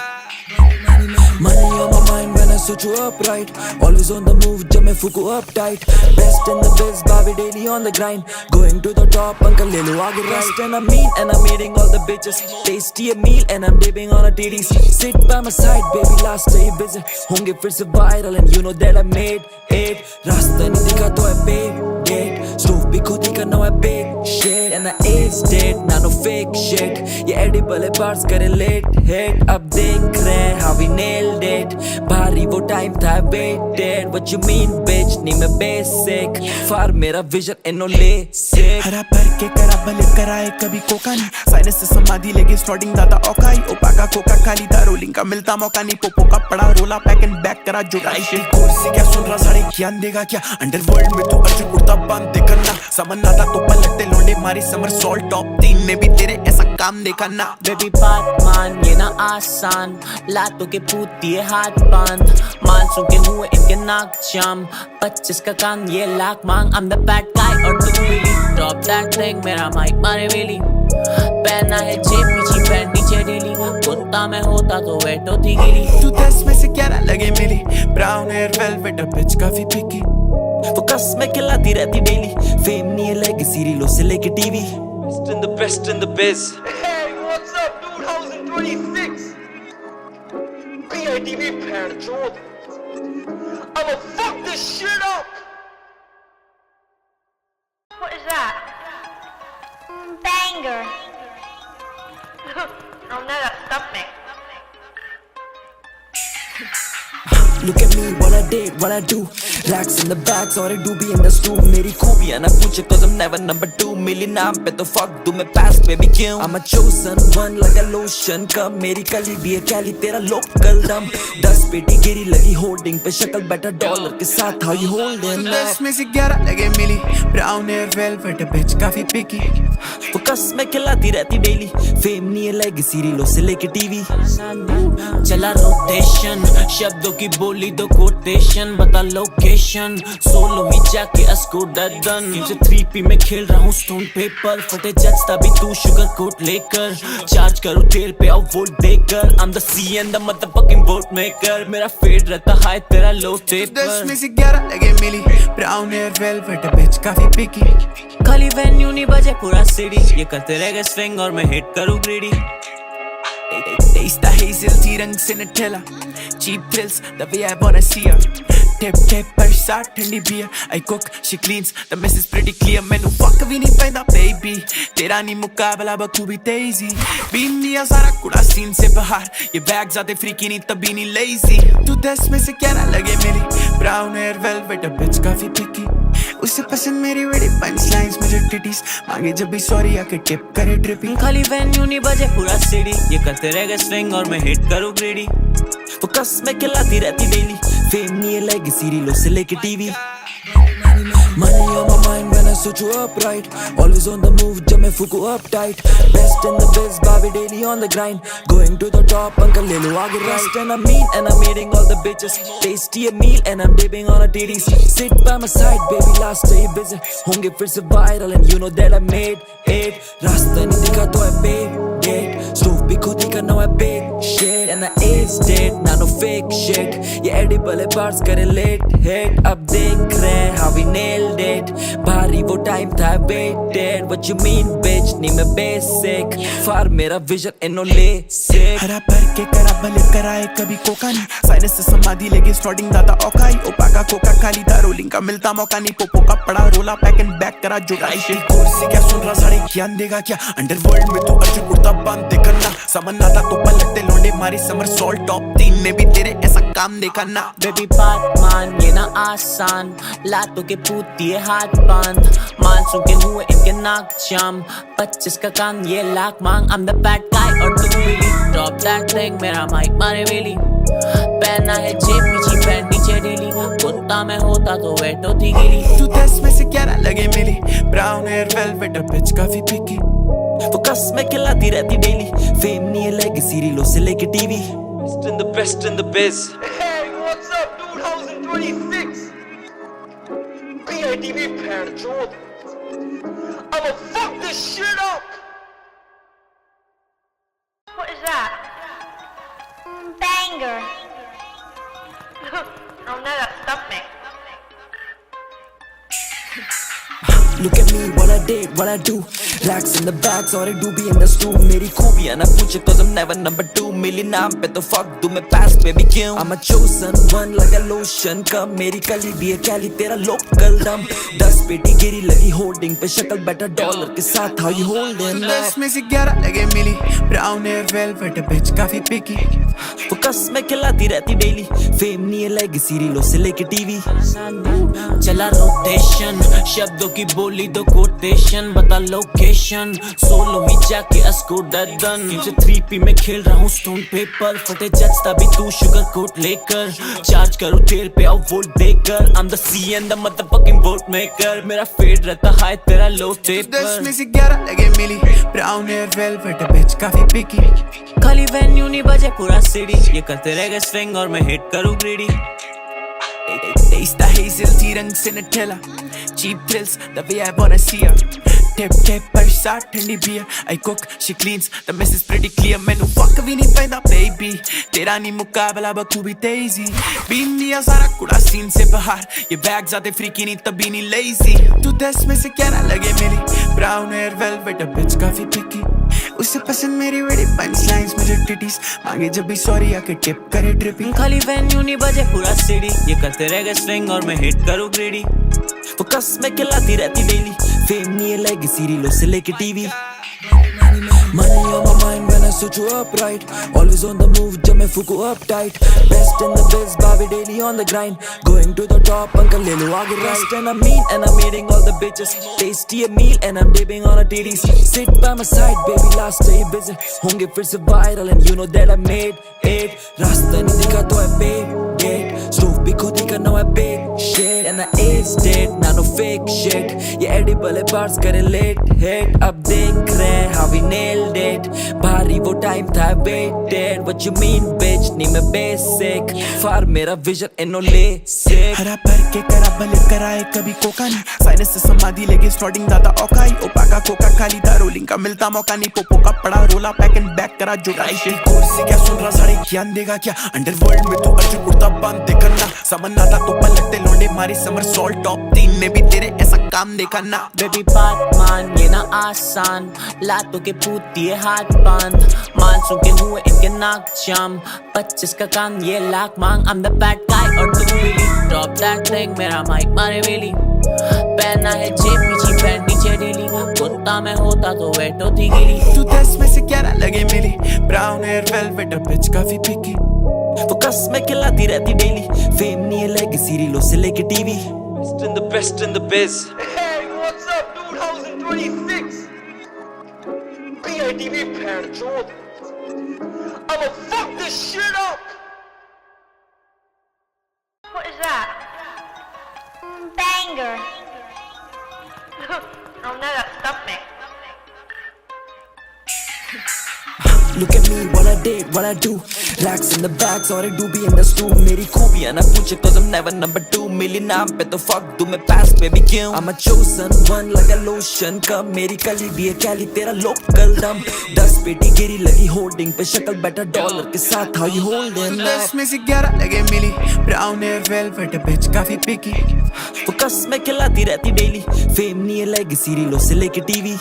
Money on my mind when I switch you up right Always on the move जब मैं फूकू up tight Best in the biz बाबी daily on the grind Going to the top uncle ले लो आगे right And I'm mean and I'm eating all the bitches Tasty a meal and I'm dipping on a titties Sit by my side baby last day visit होंगे फिर से viral and you know that I made it रास्ता नहीं दिखा तो I paid it Stove भी खुद ही करना है big shit And I aced it ना no fake shit ये edible है bars करे late hit अब देख रहे हैं how we nailed it भारी वो टाइम था I waited What you mean bitch नहीं मैं basic फार मेरा vision इनो ले sick हरा भर के करा भले कराए कभी कोका नहीं साइनस से समाधि लेके स्टार्टिंग दादा औकाई ओपाका कोका खाली दा रोलिंग का मिलता मौका नहीं पोपो का पड़ा रोला पैक एंड बैक करा जुड़ाई शिट कोर्स से क्या सुन रहा सारे ज्ञान देगा क्या अंडरवर्ल्ड में तू अर्जुन कुर्ता बांध दे करना समझ आता तो पलटते लौंडे मारी समर सॉल्ट टॉप 3 में भी तेरे ऐसा काम देखा ना बेबी बात मान ये ना आसान लातों के पूती है हाथ बांध मानसून के हुए इनके नाक जाम 25 का काम ये लाख मांग I'm the bad guy और तू really drop that thing मेरा माइक मारे वेली पहना है जेब पीछे पैंट नीचे ढीली कुत्ता में होता तो वेट होती गिली तू 10 में से 11 लगे मिली ब्राउन हेयर वेलवेट बिच काफी पिकी वो कसमें खिलाती रहती डेली फेम नहीं है legacy रीलों से लेके TV Best in the biz. Hey, what's up, dude? How's it 26? BITV Panchod. I'ma fuck this shit up! What is that? banger. I'll never stop me. Look at me, what I did, what I do. Racks in the bags और do be in the stew. मेरी खूबियाँ ना पूछे cause I'm never number 2. मिली नाम पे तो fuck दूँ मैं pass पे भी क्यों. I'm a chosen one like a lotion. कब मेरी कली भी है कैली तेरा local दम. 10 पेटी गिरी लगी holding पे शक्ल बेटा डॉलर के साथ how you holding up. 10 में से 11 लगे मिली. Brown hair velvet bitch काफी picky. वो कसमें खिलाती रहती डेली. फेम नहीं है लेगेसी रीलों से लेके टीवी. चला रोटेशन शब्दों की बोली दो कोटेशन बता लोकेशन सोलो ही जाके अस्को डन से 3P में खेल रहा हूँ स्टोन पेपर फटे जज तभी तू शुगर कोट लेकर चार्ज करूँ तेल पे और वोल्ट देकर I'm the C and the motherfucking boat maker मेरा फेड रहता हाई तेरा लो टेप 10 में से 11 लगे मिली. Brown hair velvet bitch काफी picky. खाली वेन्यू नहीं बजे पूरा सिटी ये करते रह गए स्विंग और मैं हिट करूँ greedy Taste the hazel tea रंग से Nutella. Cheap thrills the way I wanna see her. Tip tip पर साथ ठंडी beer. I cook she cleans the mess is pretty clear. मैंने fuck भी नहीं पैदा baby. तेरा नहीं मुकाबला बखूबी तेजी. बीन दिया सारा कुड़ा सीन से बाहर. ये bags आते freaky नहीं तभी नहीं lazy. तू 10 में से 11 लगे मिली. Brown hair velvet bitch काफी picky. उसे पसंद मेरी बड़ी punchlines मुझे titties. मांगे जब भी sorry आके tip करे dripping. खाली वेन्यू नहीं बजे पूरा सिटी ये करते रह गए स्विंग और मैं हिट करूँ ग्रीडी वो कसमें खिलाती रहती डेली. फेम नहीं है लेगेसी रीलों से लेके TV. Money on my mind when I switch you up right. Always on the move जब मैं फूकू up tight. Best in the biz Bobby daily on the grind. Going to the top uncle ले लो आगे right. And I'm mean and I'm eating all the bitches. Tasty a meal and I'm dipping on a titties. Sit by my side baby last day busy. होंगे फिर से viral and you know that I made it. रास्ता नहीं दिखा तो I paid it. Stove भी खुद ही करना है big shit. And I is dead now no fake shit. ये edible है bars करे late hit. अब देख रहे how we nailed it. भारी वो time था waited. What you mean bitch नहीं मैं basic. Far मेरा vision and no LASIK. हरा भर के करा भले कराए कभी कोका नहीं. साइनस से समाधि लेके स्टार्टिंग दादा औकाई. ओपा का कोका खाली था रोलिंग का मिलता मौका नहीं. पोपो का पड़ा रोला पैक एंड बैक करा जुटाई. कोर्स से क्या सुन रहा साढ़े ज्ञान देगा क्या. अंडरवर्ल्ड में तो अर्जुन कुर्ता बांध दे करना. समन आता तो पलटते लौंडे मारी समर सॉल्ट टॉप 3 में भी तेरे ऐसा काम देखा ना. बेबी बात मान ये ना आसान लातों के पूती है हाथ बांध मानसून के हुए इनके नाक जाम 25 का काम ये लाख मांग I'm the bad guy और तू really drop that thing मेरा माइक मारे वेली पहना है जेब पीछे पैंट नीचे ढीली कुत्ता मैं होता तो वेट होती गिली. तू 10 में से 11 लगे मिली. Brown hair velvet bitch काफी picky. वो कसमें खिलाती रहती डेली. फेम नहीं है लेगेसी रीलों से लेके TV. Best in the biz. Hey, what's up, dude? How's it 26? BITV parent, I'ma fuck this shit up! What is that? Banger. I'll never stop me. Look at me, what I did, what I do. Racks in the bags और do be in the stew. मेरी खूबियाँ ना पूछे cause I'm never number 2. मिली नाम पे तो fuck दूँ मैं pass पे भी क्यों. I'm a chosen one like a lotion. कब मेरी कली भी है कैली तेरा local दम. 10 पेटी गिरी लगी holding पे शक्ल बेटा डॉलर के साथ how you holding up. 10 में से 11 लगे मिली. Brown hair velvet bitch काफी picky. वो कसमें खिलाती रहती डेली. फेम नहीं है लेगेसी रीलों से लेके टीवी. चला रोटेशन शब्दों की बोली दो कोटेशन बता लोकेशन सोलो ही जाके अस्को डन से 3P में खेल रहा हूँ स्टोन पेपर फटे जज तभी तू शुगर कोट लेकर चार्ज करूँ तेल पे और वोल्ट देकर I'm the C and the motherfucking boat maker मेरा फेड रहता हाई तेरा लो टेप 10 में से 11 लगे मिली. Brown hair velvet bitch काफी picky. खाली वेन्यू नहीं बजे पूरा सिटी ये करते रह गए स्विंग और मैं हिट करूँ greedy Taste the hazel tea रंग से Nutella. Cheap thrills the way I wanna see her. Tip tip पर साथ ठंडी beer. I cook she cleans the mess is pretty clear. मैंने fuck भी नहीं पैदा baby. तेरा नहीं मुकाबला बखूबी तेजी. बीन दिया सारा कुड़ा सीन से बाहर. ये bags आते freaky नहीं तभी नहीं lazy. तू 10 में से 11 लगे मिली. Brown hair velvet bitch काफी picky. उसे पसंद मेरी बड़ी punchlines मुझे titties. मांगे जब भी sorry आके tip करे dripping. खाली वेन्यू नहीं बजे पूरा सिटी ये करते रह गए स्विंग और मैं हिट करूँ ग्रीडी वो कसमें खिलाती रहती डेली. फेम नहीं है लेगेसी रीलों से लेके TV. Money on my mind when I switch you up right. Always on the move, jab main fuku up tight. Best in the biz, baby daily on the grind. Going to the top, uncle le lo aage right. And I'm mean and I'm eating all the bitches. Tasty a meal and I'm dipping on a titties. Sit by my side, baby, last day busy. Honge fir se viral and you know that I made it. Rasta nahi dikha to I paid it. Stove bhi khud hi karna I big shit. And I aced it, nah no fake shit. Ye edible hai bars kare late hit. Ab dekh rahe hain how we nailed it. Bhari wo time tha I waited. What you mean bitch, nahi main basic. Far mera vision inno le sick. हरा भर के करा भले कराए कभी Coca नहीं sinus से समाधि लेके स्टार्टिंग दादा औकाई ओपाका कोका खाली दा रोलिंग का मिलता मौका नहीं पोपो का पड़ा रोला पैक एंड बैक करा जुड़ाई शिट कोर्स से क्या सुन रहा सारे ज्ञान देगा क्या अंडरवर्ल्ड में तू अर्जुन कुर्ता बांध दे करना समन आता तो पलटते लौंडे मारी समर सॉल्ट टॉप 3 में भी तेरे ऐसा काम देखा ना बेबी बात मान ये ना आसान लातों के पूती है हाथ बांध मानसून के हुए इनके नाक जाम 25 का काम ये लाख मांग I'm the bad guy और तू really drop that thing मेरा माइक मारे वेली पहना है जेब पीछे पैंट नीचे ढीली कुत्ता में होता तो वेट होती गिली तू 10 में से 11 लगे मिली ब्राउन हेयर वेलवेट बिच काफी पिकी वो कसमें खिलाती रहती डेली फेम नहीं है लेगेसी रीलों से लेके TV Best in the biz. Hey, what's up, dude? How's it 26? BITV Panchod. I'ma fuck this shit up. What is that? Banger. Oh no, that's stomach. Look at me, what I did, what I do. Racks in the bags और do be in the stew. मेरी खूबियाँ ना पूछे cause I'm never number 2. मिली नाम पे तो fuck दूँ मैं pass पे भी क्यों. I'm a chosen one like a lotion. कब मेरी कली भी है कैली तेरा local dum. 10 पेटी गिरी लगी holding पे शक्ल बेटा डॉलर के साथ how you holding up. 10 में से 11 लगे मिली ब्राउन हेयर वेलवेट बिच काफी पिकी वो कसमें खिलाती रहती डेली फेम नहीं है लेगेसी रीलों से लेके टीवी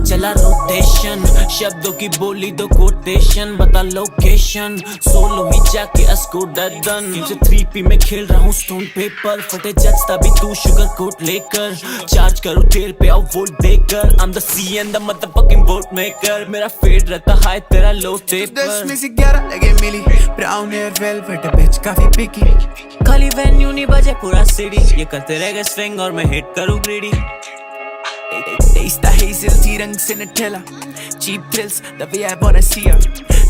चला रोटेशन शब्दों की बोली दो कोटेशन बता लोकेशन सोलो ही जाके अस्को डन से 3P में खेल रहा हूँ स्टोन पेपर फटे जज तभी तू शुगर कोट लेकर चार्ज करूँ तेल पे आओ वोल्ट देकर I'm the C and the motherfucking vote maker मेरा फेड रहता हाई तेरा लो टेपर 10 में से 11 लगे मिली ब्राउन हेयर वेलवेट बिच काफी पिकी खाली वेन्यू नहीं बजे पूरा सिटी ये करते रह गए स्विंग और मैं हिट करूँ greedy Taste the hazel tea रंग से नठेला Cheap thrills the way I wanna see her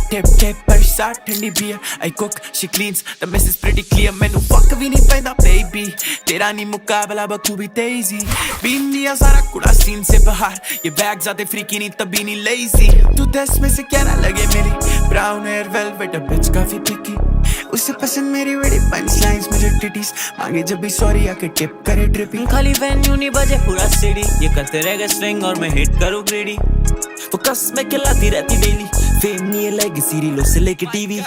Tip tip पर साथ ठंडी beer I cook she cleans the mess is pretty clear मैनू fuck भी नहीं पैंदा baby तेरा नहीं मुकाबला बखूबी तेजी बीन दिया सारा कुड़ा सीन से बाहर ये बैग ज़्यादा फ्रीकी नहीं तभी नहीं lazy तू 10 में से 11 लगे मिली brown hair velvet bitch काफी picky उसे पसंद मेरी बड़ी punchlines मुझे टिटीज मांगे जब भी सॉरी आके टिप करे ट्रिपिंग खाली वेन्यू नहीं बजे पूरा सिटी ये करते रह गए स्विंग और मैं हिट करूँ ग्रीडी वो कसमें खिलाती रहती डेली फेम नहीं है लेगेसी रीलों से लेके TV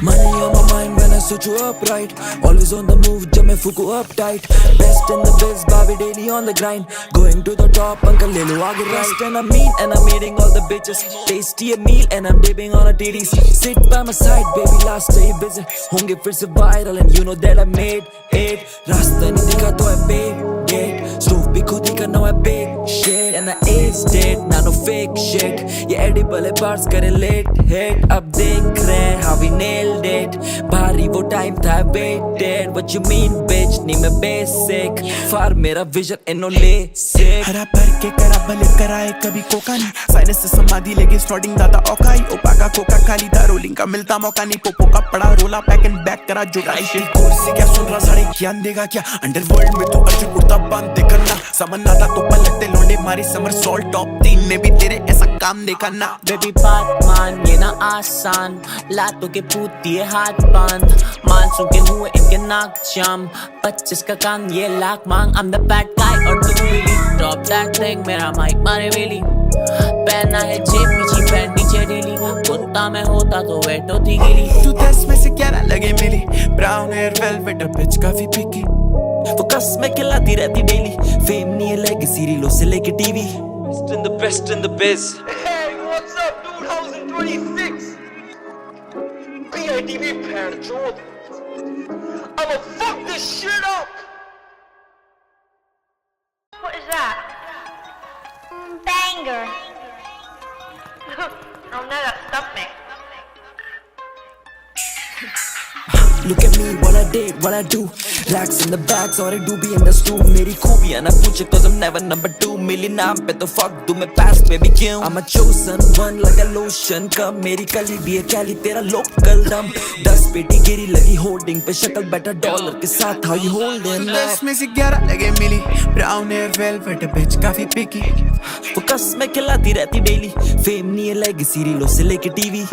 Money on my mind when I switch you up right. Always on the move, jab main fuku up tight. Best in the biz, baby daily on the grind. Going to the top, uncle le lo aage right. And I'm mean and I'm eating all the bitches. Tasty a meal and I'm dipping on a titties. Sit by my side, baby, last day busy. Honge fir se viral and you know that I made it. Rasta nahi dikha to I paid it. Stove bhi khud hi karna I big shit. And I aced it, nah no fake shit. Ye edible hai bars kare late hit. Ab dekh rahe hain how we nailed it. भारी वो time था I waited. What you mean bitch, नहीं मैं basic. Far मेरा vision इन्नो ले sick. हरा भर के करा भले कराए कभी कोका नहीं साइनस से समाधि लेके स्टार्टिंग दादा औकाई ओपाका कोका खाली दा रोलिंग का मिलता मौका नहीं पोपो का पड़ा रोला पैक एंड बैक करा जुड़ाई शिट कोर्स से क्या सुन रहा सारे ज्ञान देगा क्या अंडरवर्ल्ड में तू अर्जुन कुर्ता बांध दे करना समन आता तो पलटते लौंडे मारी समर सॉल्ट टॉप 3 में भी तेरे ऐसा काम देखा ना बेबी बात मान ये ना आसान लातों के पूती है हाथ बांध मानसून के हुए इनके नाक जाम 25 का काम ये लाख मांग I'm the bad guy और तू really drop that thing मेरा माइक मारे वेली पहना है जेब पीछे पैंट नीचे ढीली कुत्ता में होता तो वेट होती गिली तू 10 में से 11 लगे मिली ब्राउन हेयर वेलवेट बिच काफी पिकी वो कसमें खिलाती रहती डेली फेम नहीं है लेगेसी रीलों से लेके TV Best in the biz. Hey, what's up, dude? How's it 26? BITV Panchod. I'ma fuck this shit up. What is that? Banger. Oh no, stop me. Look at me, what I did, what I do. Racks in the bags और I do be in the stew. मेरी खूबियाँ ना पूछे cause I'm never number 2. मिली नाम पे तो fuck दूँ मैं pass पे भी क्यों. I'm a chosen one like a lotion. कब मेरी कली भी है कैली तेरा local दम. 10 पेटी गिरी लगी holding पे शक्ल बेटा डॉलर के साथ how you holding up. 10 में से 11 लगे मिली. Brown hair velvet bitch काफी picky. वो कसमें खिलाती रहती डेली. फेम नहीं है लेगेसी रीलों से लेके टीवी.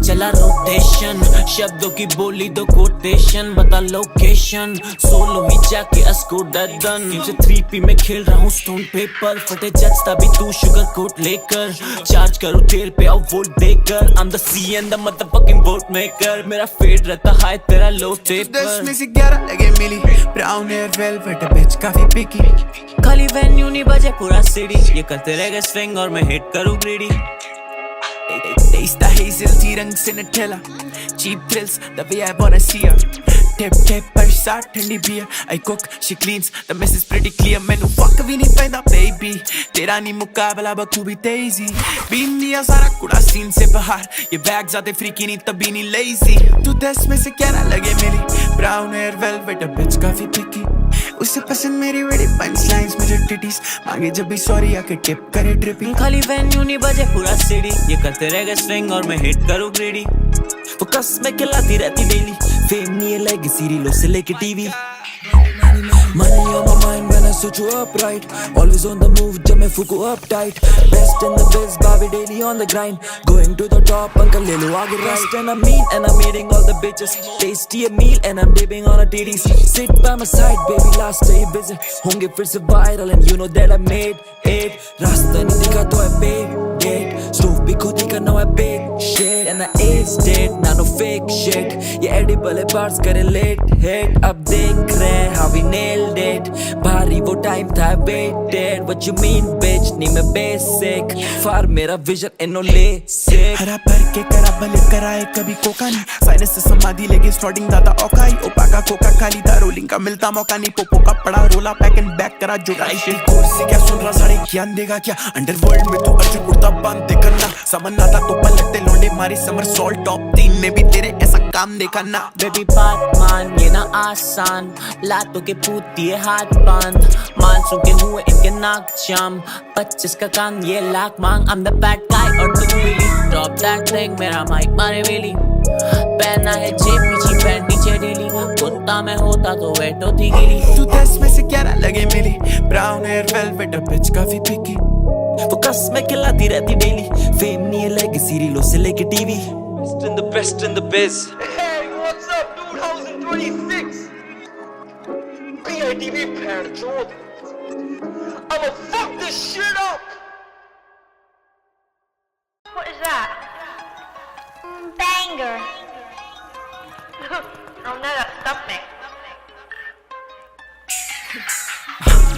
चला रोटेशन शब्दों की बोली दो कोटेशन बता लोकेशन सोलो ही जाके अस्को डन से 3P में खेल रहा हूँ स्टोन पेपर फटे जज तभी तू शुगर कोट लेकर चार्ज करो तेल पे आओ वोल्ट देकर I'm the C and the motherfucking boat maker मेरा फेड रहता हाई तेरा लो टेप 10 में से 11 लगे मिली. Brown hair velvet bitch काफी picky. खाली वेन्यू नहीं बजे पूरा सिटी ये करते रह गए स्विंग और मैं हिट करूँ greedy Taste the hazel tea रंग से Nutella. Cheap thrills the way I wanna see her. Tip tip पर साथ ठंडी beer. I cook she cleans the mess is pretty clear. मैंने fuck भी नहीं पैदा baby. तेरा नहीं मुकाबला बखूबी तेजी. बीन दिया सारा कुड़ा सीन से बाहर. ये bags आते freaky नहीं तभी नहीं lazy. तू 10 में से 11 लगे मिली. Brown hair velvet bitch काफी picky. उसे पसंद मेरी बड़ी punchlines मुझे titties. मांगे जब भी sorry आके tip करे dripping. खाली वेन्यू नहीं बजे पूरा सिटी ये करते रह गए स्विंग और मैं हिट करूँ ग्रीडी वो कसमें खिलाती रहती डेली. फेम नहीं है लेगेसी रीलों से लेके TV. Money on my mind when I switch you up right. Always on the move जब मैं फूकू up tight. Best in the biz बाबी daily on the grind. Going to the top uncle ले लो आगे right. And I'm mean and I'm eating all the bitches. Tasty a meal and I'm dipping on a titties. Sit by my side baby last day busy. होंगे फिर से viral and you know that I made it. रास्ता नहीं दिखा तो I paid it. Stove भी खुद ही करना है big shit. And I aced it now no fake shit. ये edible है bars करे late hit. अब देख रहे how we nailed it. भारी वो time था waited. What you mean bitch नहीं मैं basic. फार मेरा vision इनो ले sick. हरा भर के करा भले कराए कभी कोका नहीं. साइनस से समाधि लेके स्टार्टिंग दादा औकाई. ओपा का कोका खाली था रोलिंग का मिलता मौका नहीं. पोपो का पड़ा रोला पैक एंड बैक करा जुटाई. कोर्स से क्या सुन रहा साढ़े ज्ञान देगा क्या. अंडरवर्ल्ड में तो अर्जुन कुर्ता बांधते करना. समन आता तो पलटते लौंडे मारी समर सॉल्ट टॉप 3 में भी तेरे ऐसा काम देखा ना. बेबी बात मान ये ना आसान लातों के पूती है हाथ बांध मानसून के हुए इनके नाक जाम 25 का काम ये लाख मांग I'm the bad guy और तू really drop that thing मेरा माइक मारे वेली पहना है जेब पीछे पैंट नीचे ढीली कुत्ता मैं होता तो वेट होती गिली. तू 10 में से 11 लगे मिली. Brown hair velvet bitch काफी picky. वो कसमें खिलाती रहती डेली. फेम नहीं है लेगेसी रीलों से लेके TV. Best in the biz. Hey, what's up, dude? How's it 26? BITV parent, I'ma fuck this shit up! What is that? Banger. Oh no, stop me.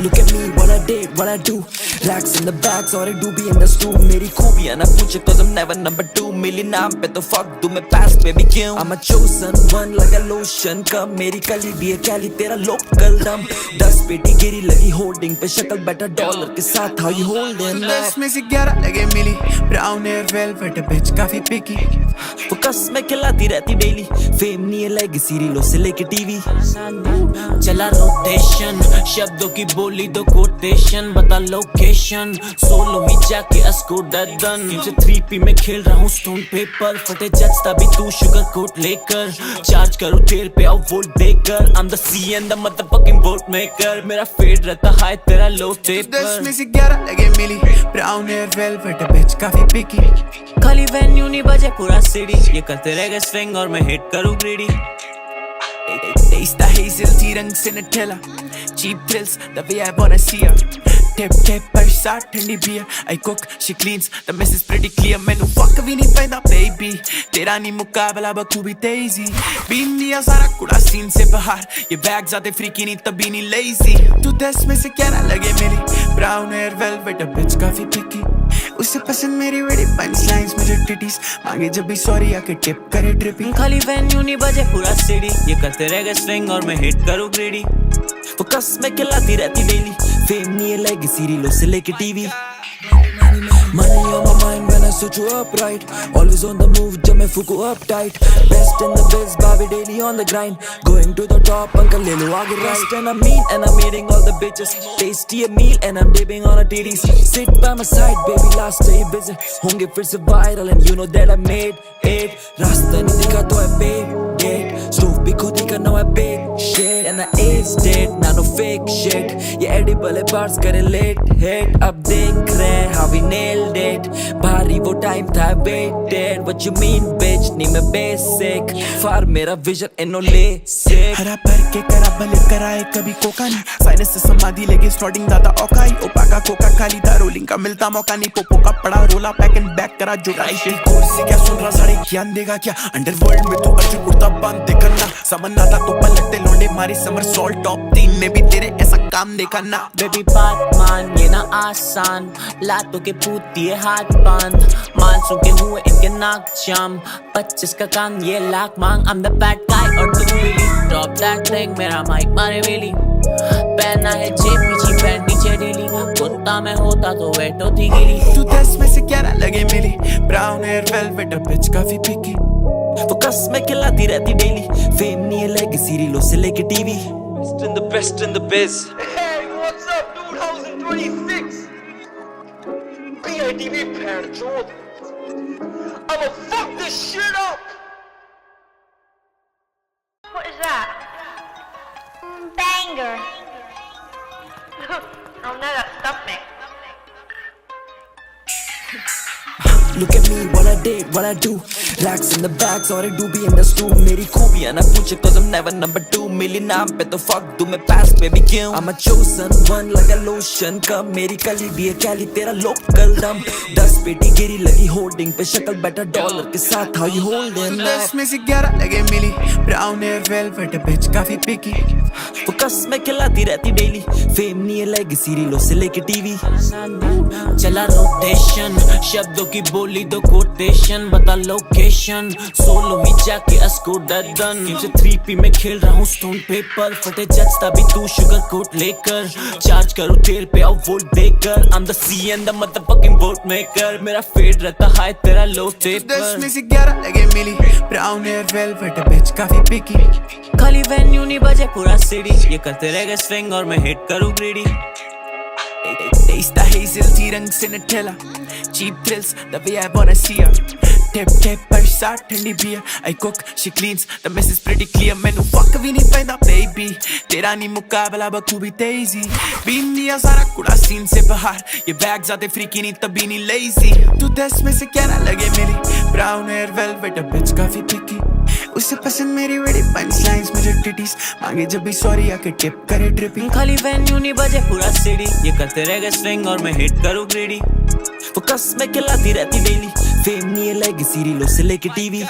Look at me, what I did, what I do. Racks in the bags और I do be in the stew. मेरी खूबियाँ ना पूछे cause I'm never number 2. मिली नाम पे तो fuck दूँ मैं pass पे भी क्यों. I'm a chosen one like a lotion. कब मेरी कली भी है कैली तेरा local दम. 10 पेटी गिरी लगी holding पे शक्ल बेटा डॉलर के साथ how you holding up. 10 में से 11 लगे मिली. Brown hair velvet bitch काफी picky. वो कसमें खिलाती रहती डेली. फेम नहीं है लेगेसी रीलों से लेके टीवी. चला रोटेशन शब्दों की बोली दो कोटेशन बता लोकेशन सोलो ही जाके अस्को डन से 3P में खेल रहा हूँ स्टोन पेपर फटे जज तभी तू शुगर कोट लेकर चार्ज करो तेल पे आओ वोल्ट देकर I'm the C and the motherfucking boat maker मेरा फेड रहता हाई तेरा लो टेप 10 में से 11 लगे मिली. Brown hair velvet bitch काफी picky. खाली वेन्यू नहीं बजे पूरा सिटी ये करते रह गए स्विंग और मैं हिट करूँ greedy Taste the hazel tea रंग से Nutella. Cheap thrills the way I wanna see her. Tip tip पर साथ ठंडी beer. I cook she cleans the mess is pretty clear. मैंने fuck भी नहीं पैदा baby. तेरा नहीं मुकाबला बखूबी तेजी. बीन दिया सारा कुड़ा सीन से बाहर. ये bags आते freaky नहीं तभी नहीं lazy. तू 10 में से 11 लगे मिली. Brown hair velvet bitch काफी picky. उसे पसंद मेरी बड़ी punchlines मुझे titties. मांगे जब भी sorry आके tip करे dripping. खाली वेन्यू नहीं बजे पूरा सिटी ये करते रह गए स्विंग और मैं हिट करूँ ग्रीडी वो कसमें खिलाती रहती डेली. फेम नहीं है लेगेसी रीलों से लेके TV. Money on my mind when I switch you up right. Always on the move, jab main fuku up tight. Best in the biz, baby daily on the grind. Going to the top, uncle le lo aage right. And I'm mean and I'm eating all the bitches. Tasty a meal and I'm dipping on a titties. Sit by my side, baby, last day busy. Honge fir se viral and you know that I made it. Rasta nahi dikha to I paid it. Stove bhi khud hi karna I big shit. And I aged it, now no fake shit. Ye edible hai bars kare late hit. Ab dekh rahe hain how we nailed it. Bhari wo time tha I waited. What you mean bitch, nahi main basic. Far mera vision inno le sick. हरा भर के करा भले कराए कभी Coca नहीं sinus से समाधि लेके स्टार्टिंग दादा औकाई ओपाका कोका खाली दा रोलिंग का मिलता मौका नहीं पोपो का पड़ा रोला पैक एंड बैक करा जुड़ाई शिट कोर्स से क्या सुन रहा सारे ज्ञान देगा क्या अंडरवर्ल्ड में तू अर्जुन कुर्ता बांध दे करना समन आता तो पलटते लौंडे मारी समर सॉल्ट टॉप 3 में भी तेरे ऐसा काम देखा ना बेबी बात मान ये ना आसान लातों के पूती है हाथ बांध मानसून के हुए इनके नाक जाम 25 का काम ये लाख मांग I'm the bad guy और तू really drop that thing मेरा माइक मारे वेली पहना है जेब पीछे पैंट नीचे ढीली कुत्ता में होता तो वेट होती गिली तू 10 में से 11 लगे मिली ब्राउन हेयर वेलवेट बिच काफी पिकी वो कस में खिलाती रहती डेली फेम नहीं है लेगेसी रीलों से लेके TV Best in the biz. Hey, what's up, dude? How's it 26? BITV Panchod. I'ma fuck this shit up. What is that? Banger. Oh no, that stumped me. Look at me, what I did, what I do. Racks in the bags और do be in the stew. मेरी खूबियाँ ना पूछे cause I'm never number 2. मिली नाम पे तो fuck दूँ मैं pass baby क्यों? I'm a chosen one like a lotion कम मेरी कली भी है कैली तेरा local दम 10 पेटी गिरी लगी holding पे शक्ल बेटा डॉलर के साथ how you holding 10 में से 11 लगे मिली ब्राउन हेयर वेलवेट बिच काफी पिकी वो कस में खिलाती रहती डेली फेम नहीं है लेगेसी रीलों से लेके टीवी चला रोटेशन शब्दों की बोली दो कोटेशन बता लोकेशन सोलो ही जाके अस्को डन से 3P में खेल रहा हूँ स्टोन पेपर फटे जज तभी तू शुगर कोट लेकर चार्ज करूँ तेल पे आओ वोल्ट देकर I'm the C and the motherfucking vote maker मेरा फेड रहता हाई तेरा लो टेपर 10 में से 11 लगे मिली ब्राउन हेयर वेलवेट बिच काफी पिकी खाली वेन्यू नहीं बजे पूरा सिटी ये करते रह गए स्विंग और मैं हिट करूँ greedy Taste the hazel tea रंग से नठेला Cheap thrills the way I wanna see her Tip tip पर साथ ठंडी beer I cook she cleans the mess is pretty clear मैनू fuck भी नहीं पैंदा baby तेरा नहीं मुकाबला बखूबी तेजी बीन दिया सारा कुड़ा सीन से बाहर ये बैग ज़्यादा फ्रीकी नहीं तभी नहीं lazy तू 10 में से 11 लगे मिली brown hair velvet bitch काफी picky उसे पसंद मेरी बड़ी पंचलाइंस मुझे टिटीज मांगे जब भी सॉरी आके टिप करे ट्रिपिंग खाली वेन्यू नहीं बजे पूरा सिटी ये करते रह गए स्विंग और मैं हिट करूँ ग्रीडी वो कस में खिलाती रहती डेली फेम नहीं है लेगेसी रीलों से लेके TV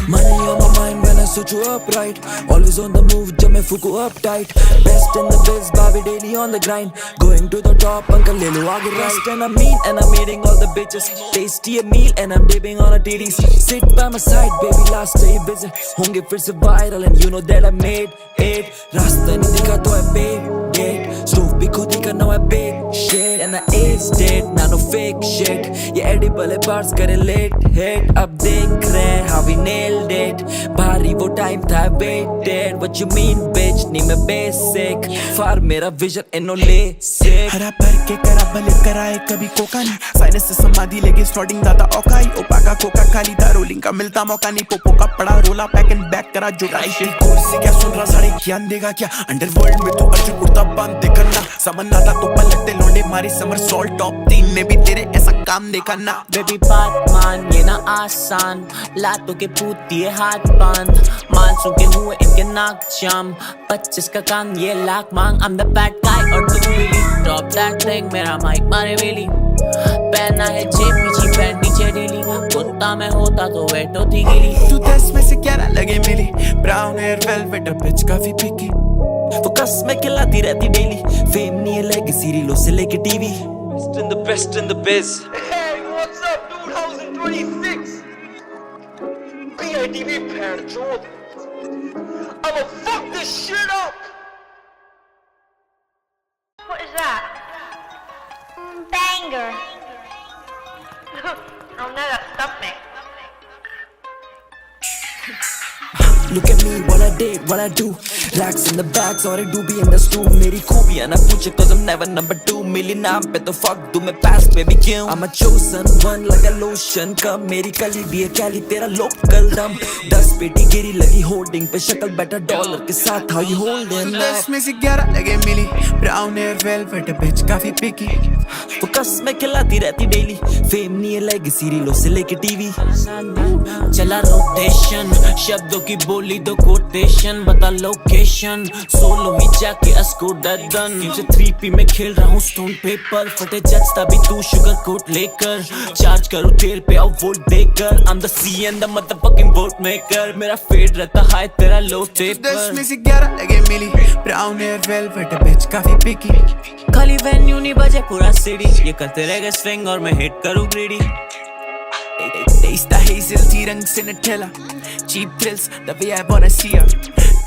Money on my mind when I switch you up right. Always on the move, jab main fuku up tight. Best in the biz, baby daily on the grind. Going to the top, uncle le lo aage right. And I'm mean and I'm eating all the bitches. Tasty a meal and I'm dipping on a titties. Sit by my side, baby, last day busy. Honge fir se viral and you know that I made it. Rasta nahi dikha to I paid it. Stove bhi khud hi karna I big shit. And I aged it, now no fake shit. Ye edible hai bars kare late hit. Ab dekh rahe hain how we nailed it. भारी वो time था waited. What you mean bitch, नहीं मैं basic. Far मेरा vision इन्नो ले sick. हरा भर के करा भले कराए कभी कोका नहीं साइनस से समाधि लेके स्टार्टिंग दादा औकाई ओपाका कोका खाली दा रोलिंग का मिलता मौका नहीं पोपो का पड़ा रोला पैक एंड बैक करा जुड़ाई शिट कोर्स से क्या सुन रहा सारे ज्ञान देगा क्या अंडरवर्ल्ड में तू अर्जुन कुर्ता बांध दे करना समन आता तो पलटते लौंडे मारी समर सॉल्ट टॉप 3 में भी तेरे ऐसा काम देखा ना बेबी बात मान ये ना आसान लातों के पूती है हाथ बांध मानसून के हुए इनके नाक जाम 25 का काम ये लाख मांग I'm the bad guy और तू really drop that thing मेरा माइक मारे वेली पहना है जेब पीछे पैंट नीचे ढीली कुत्ता में होता तो वेट होती गिली तू 10 में से 11 लगे मिली ब्राउन हेयर वेलवेट बिच काफी पिकी वो कस में खिलाती रहती डेली फेम नहीं है लेगेसी रीलों से लेके TV Best in the biz. Hey, what's up, dude? How's it 26? BITV Panchod. I'ma fuck this shit up. What is that? Banger. I'll never stop me. Look at me, what I did, what I do. Racks in the bags और do be in the stew. मेरी खूबियाँ ना पूछे cause I'm never number 2. मिली नाम पे तो fuck दूँ मैं pass पे भी क्यों. I'm a chosen one like a lotion. कब मेरी कली भी है कैली तेरा local दम. 10 पेटी गिरी लगी holding पे शक्ल बैठा डॉलर के साथ. How you holding up? 10 में से 11 लगे मिली. Brown hair velvet bitch काफी picky. वो कसमें खिलाती रहती डेली. फेम नहीं है लेगेसी रीलों से लेके टीवी. चला रोटेशन, शब्दों की बोली दो कोटेशन, बता लोकेशन. सोलो ही जाके अस्को डन. तुमसे 3P में खेल रहा हूँ स्टोन पेपर. फटे जज तभी तू शुगर कोट लेकर. चार्ज करूँ तेल पे और वोल्ट देकर. I'm the C and the motherfucking boat maker. मेरा फेड रहता हाई तेरा लो टेप 10 में से 11 लगे मिली. Brown hair velvet bitch काफी picky. खाली वेन्यू नहीं बजे पूरा सिटी. ये करते रह गए स्विंग और मैं हिट करूँ greedy. Taste the hazel tea रंग से Nutella. Cheap thrills the way I wanna see her.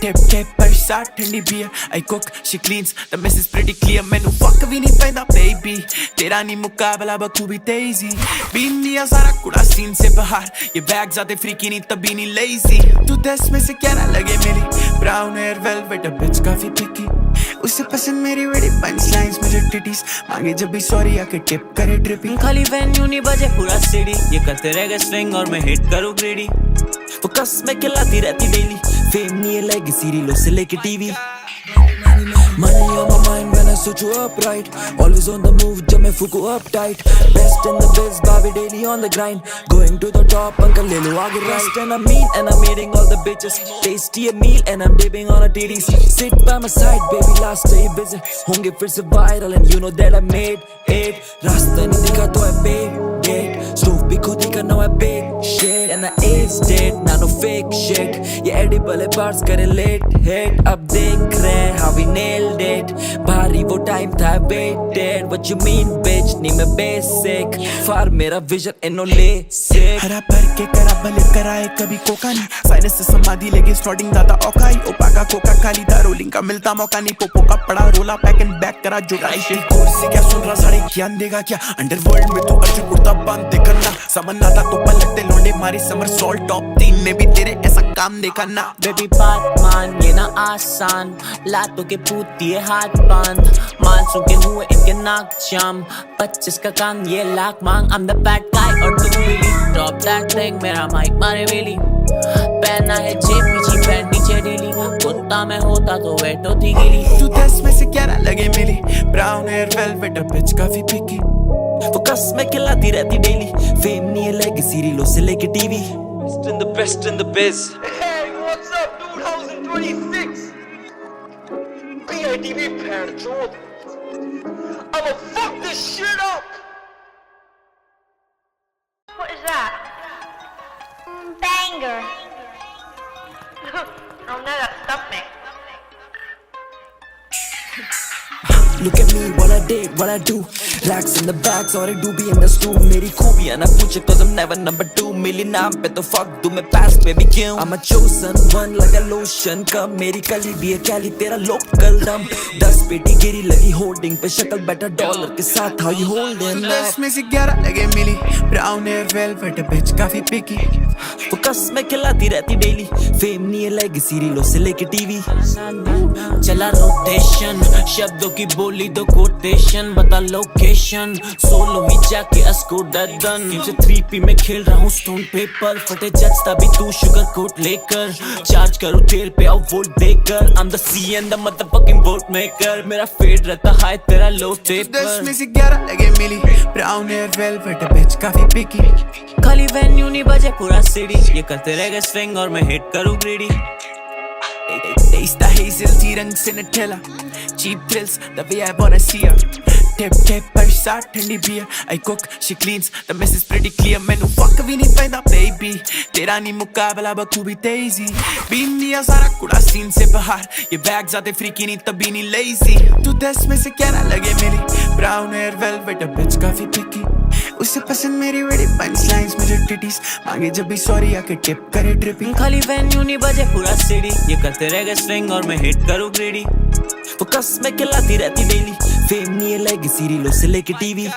Tip tip पर साथ ठंडी beer. I cook, she cleans, the mess is pretty clear. मैनू fuck भी नहीं पैदा baby. तेरा नहीं मुकाबला बखूबी तेजी. बीन दिया सारा कुड़ा सीन से बाहर. ये बैग ज़्यादा freaky नहीं तभी नहीं lazy. तू 10 में से 11 लगे मिली. Brown hair velvet bitch काफी picky. उसे पसंद मेरी बड़ी punchlines मुझे titties. मांगे जब भी sorry आके tip करे dripping. खाली वेन्यू नहीं बजे पूरा सिटी. ये करते रह गए स्विंग और मैं हिट करूँ ग्रीडी. वो कसमें खिलाती रहती डेली. फेम नहीं है लेगेसी रीलों से लेके TV. Money on my mind when I switch you up right. Always on the move जब मैं फूकू up tight. Best in the biz, Bobby daily on the grind. Going to the top, uncle ले लो आगे right. And I'm mean and I'm eating all the bitches. Tasty a meal and I'm dipping on a titties. Sit by my side baby, last day busy. होंगे फिर से viral and you know that I made it. रास्ता नहीं दिखा तो I paid it. Stove भी खुद ही करना है big shit. And I aced it, now no fake shit. ये edible है bars करे late hit. अब देख रहे how we nailed it. भारी वो time था waited. What you mean bitch, नहीं मैं basic. Far मेरा vision and no LASIK. हरा भर के करा भले कराए कभी कोका नहीं. साइनस से समाधि लेके स्टार्टिंग दादा औकाई. ओपा का कोका खाली था रोलिंग का मिलता मौका नहीं. पोपो का पड़ा रोला पैक एंड बैक करा जुटाई. कोर्स से क्या सुन रहा साढ़े ज्ञान देगा क्या. अंडरवर्ल्ड में तो अर्जुन कुर्ता बांध दे करना. समन आता तो पलटते लौंडे मारी समर सॉल्ट टॉप 3 में भी तेरे ऐसा काम देखा ना. बेबी बात मान ये ना आसान. लातों के पूती है हाथ बांध. मानसून के हुए इनके नाक जाम. 25 का काम ये लाख मांग. I'm the bad guy और तू really. Drop that thing मेरा माइक मारे वेली. पहना है जेब पीछे पैंट नीचे ढीली. कुत्ता मैं होता तो वेट होती गिली. तू 10 में से 11 लगे मिली. Brown hair velvet bitch काफी picky. वो कसमें खिलाती रहती डेली. फेम नहीं है लेगेसी रीलों से लेके TV. Best in the biz. Hey, what's up, dude? How's it 26? BITV parent, Jordan. I'ma fuck this shit up! What is that? Banger. I'll never stop me. Look at me, what I did, what I do. Racks in the bags और do be in the stew. मेरी खूबियाँ ना पूछे cause I'm never number 2. मिली नाम पे तो fuck दूँ मैं pass पे भी क्यों. I'm a chosen one like a lotion. कब मेरी कली भी है कैली तेरा local दम. 10 पेटी गिरी लगी holding पे शक्ल बैठा डॉलर के साथ. How you holding up? 10 में से 11 लगे मिली. Brown hair velvet bitch काफी picky. वो कसमें खिलाती रहती डेली. फेम नहीं है लेगेसी रीलों से लेके टीवी. चला रोटेशन, शब्दों की बोली दो कोटेशन, बता लोकेशन. सोलो ही जाके अस्को डन. तुमसे 3P में खेल रहा हूँ स्टोन पेपर. फटे जज तभी तू शुगर कोट लेकर. चार्ज करूँ तेल पे और वोल्ट देकर. I'm the C and the motherfucking boat maker. मेरा फेड रहता हाई तेरा लो टेप 10 में से 11 लगे मिली. Brown hair velvet bitch काफी picky. खाली वेन्यू नहीं बजे पूरा सिटी. ये करते रह गए स्विंग और मैं हिट करूँ greedy. Taste the hazel tea रंग से Nutella. Cheap thrills the way I wanna see her. Tip tip पर साथ ठंडी beer. I cook, she cleans, the mess is pretty clear. मैनू fuck भी नहीं पैदा baby. तेरा नहीं मुकाबला बखूबी तेजी. बीन दिया सारा कुड़ा सीन से बाहर. ये बैग ज़्यादा freaky नहीं तभी नहीं lazy. तू 10 में से 11 लगे मिली. Brown hair velvet bitch काफी picky. उसे पसंद मेरी बड़ी punchlines मुझे titties. मांगे जब भी sorry आके tip करे dripping. खाली वेन्यू नहीं बजे पूरा सिटी. ये करते रह गए स्विंग और मैं हिट करूँ ग्रीडी. वो कसमें खिलाती रहती डेली. फेम नहीं है लेगेसी रीलों से लेके TV.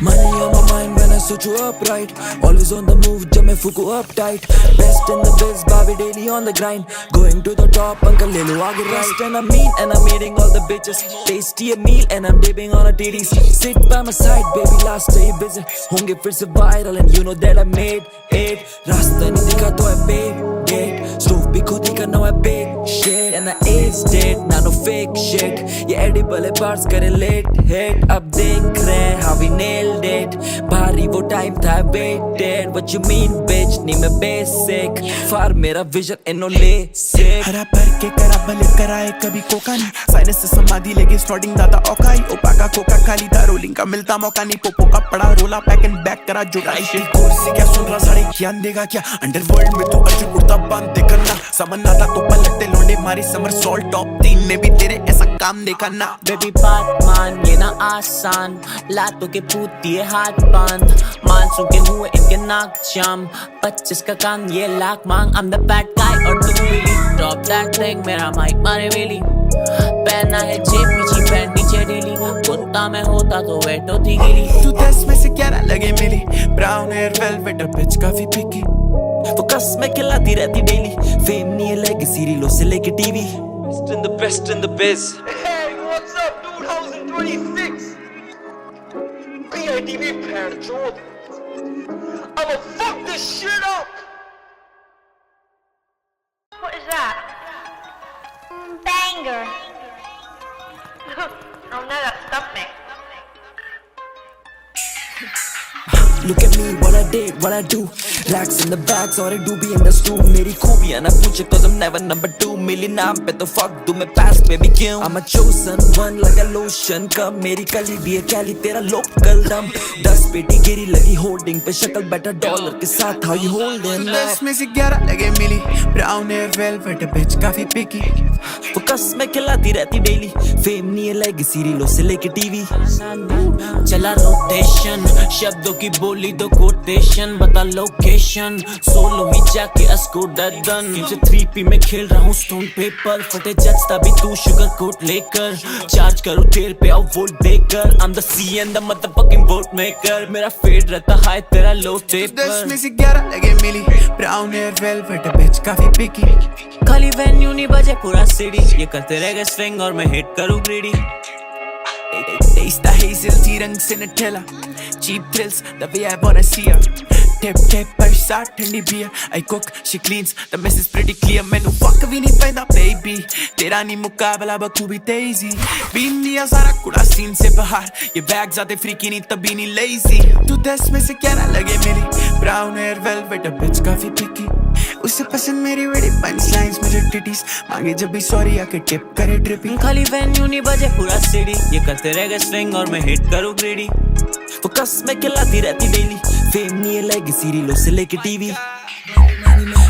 Money on my mind when switch you up right. Always on the move, jab main fuku up tight. Best in the biz, baby daily on the grind. Going to the top, uncle le lo aage right. And I'm mean and I'm eating all the bitches. Tasty a meal and I'm dipping on a titties. Sit by my side, baby, last day visit. Honge fir se viral and you know that I made it. Rasta nahi dikha to I paid it. Stove bhi khud hi karna I big shit. And I aced it, nah no fake shit. Ye edible hai bars kare late hit. Ab dekh rahe hain how we nailed it. Bhari wo time tha I waited. What you mean bitch, nahi main basic. Far mera vision inno le sick. हरा भर के करा भले कराए कभी Coca नहीं sinus से समाधि लेके स्टार्टिंग दादा औकाई ओपाका कोका खाली दा रोलिंग का मिलता मौका नहीं पोपो का पड़ा रोला पैक एंड बैक करा जुड़ाई शिट कोर्स से क्या सुन रहा सारे ज्ञान देगा क्या अंडरवर्ल्ड में तू अर्जुन कुर्ता बांध दे करना समन आता तो पलटते लौंडे मारी समर सॉल्ट टॉप 3 में भी तेरे ऐसा काम देखा ना बेबी बात मान ये ना आसान लातों के पूती है हाथ बांध मानसून के हुए इनके नाक जाम 25 का काम ये लाख मांग I'm the bad guy और तू really drop that thing मेरा माइक मारे वेली पहना है जेब पीछे पैंट नीचे ढीली कुत्ता में होता तो वेट होती गिली तू 10 में से 11 लगे मिली ब्राउन हेयर वेलवेट बिच काफी पिकी वो कसमें खिलाती रहती डेली फेम नहीं है लेगेसी रीलों से लेके TV Best in the biz. Hey, what's up, dude? How's it 26? BITV Panchod. I'ma fuck this shit up. What is that? Banger. Oh no, that's stomach. Look at me, what I did, what I do. Racks in the bags और do be in the stew. मेरी खूबियाँ ना पूछे cause I'm never number 2. मिली नाम पे तो fuck दूँ मैं pass baby क्यों? I'm a chosen one like a lotion. कब मेरी कली भी है कैली तेरा local dum. 10 पेटी गिरी लगी holding पे शक्ल बेटा डॉलर के साथ how you holding that? 10 में से 11 लगे मिली ब्राउन हेयर वेलवेट बिच काफी पिकी वो कसमें खिलाती रहती डेली फेम नहीं है लेगेसी रीलों से लेके टीवी चला रोटेशन शब्दों की बोली दो कोटेशन बता लोकेशन सोलो ही जाके अस्को डन से 3P में खेल रहा हूँ स्टोन पेपर फटे जज तभी तू शुगर कोट लेकर चार्ज करूँ तेल पे आओ वोल्ट देकर I'm the C and the motherfucking vote maker मेरा फेड रहता हाई तेरा लो टेप 10 में से 11 लगे मिली ब्राउन हेयर वेलवेट बिच काफी पिकी खाली वेन्यू नहीं बजे पूरा सिटी ये करते रह गए स्विंग और मैं हिट करूँ greedy Taste the hazel tea रंग से नठेला Cheap thrills the way I wanna see her Tip tip पर साथ ठंडी beer I cook she cleans the mess is pretty clear मैंने fuck भी नहीं पैदा baby तेरा नहीं मुकाबला बखूबी तेजी बीन दिया सारा कुड़ा सीन से बाहर ये बैग ज़्यादा फ्रीकी नहीं तभी नहीं lazy तू 10 में से 11 लगे मिली brown hair velvet bitch काफी picky उसे पसंद मेरी बड़ी punchlines मुझे टिटीज मांगे जब भी सॉरी आके टिप करे ट्रिपिंग खाली वेन्यू नहीं बजे पूरा सिटी ये करते रह गए स्विंग और मैं हिट करूँ ग्रीडी वो कसमें खिलाती रहती डेली फेम नहीं है लेगेसी रीलों से लेके TV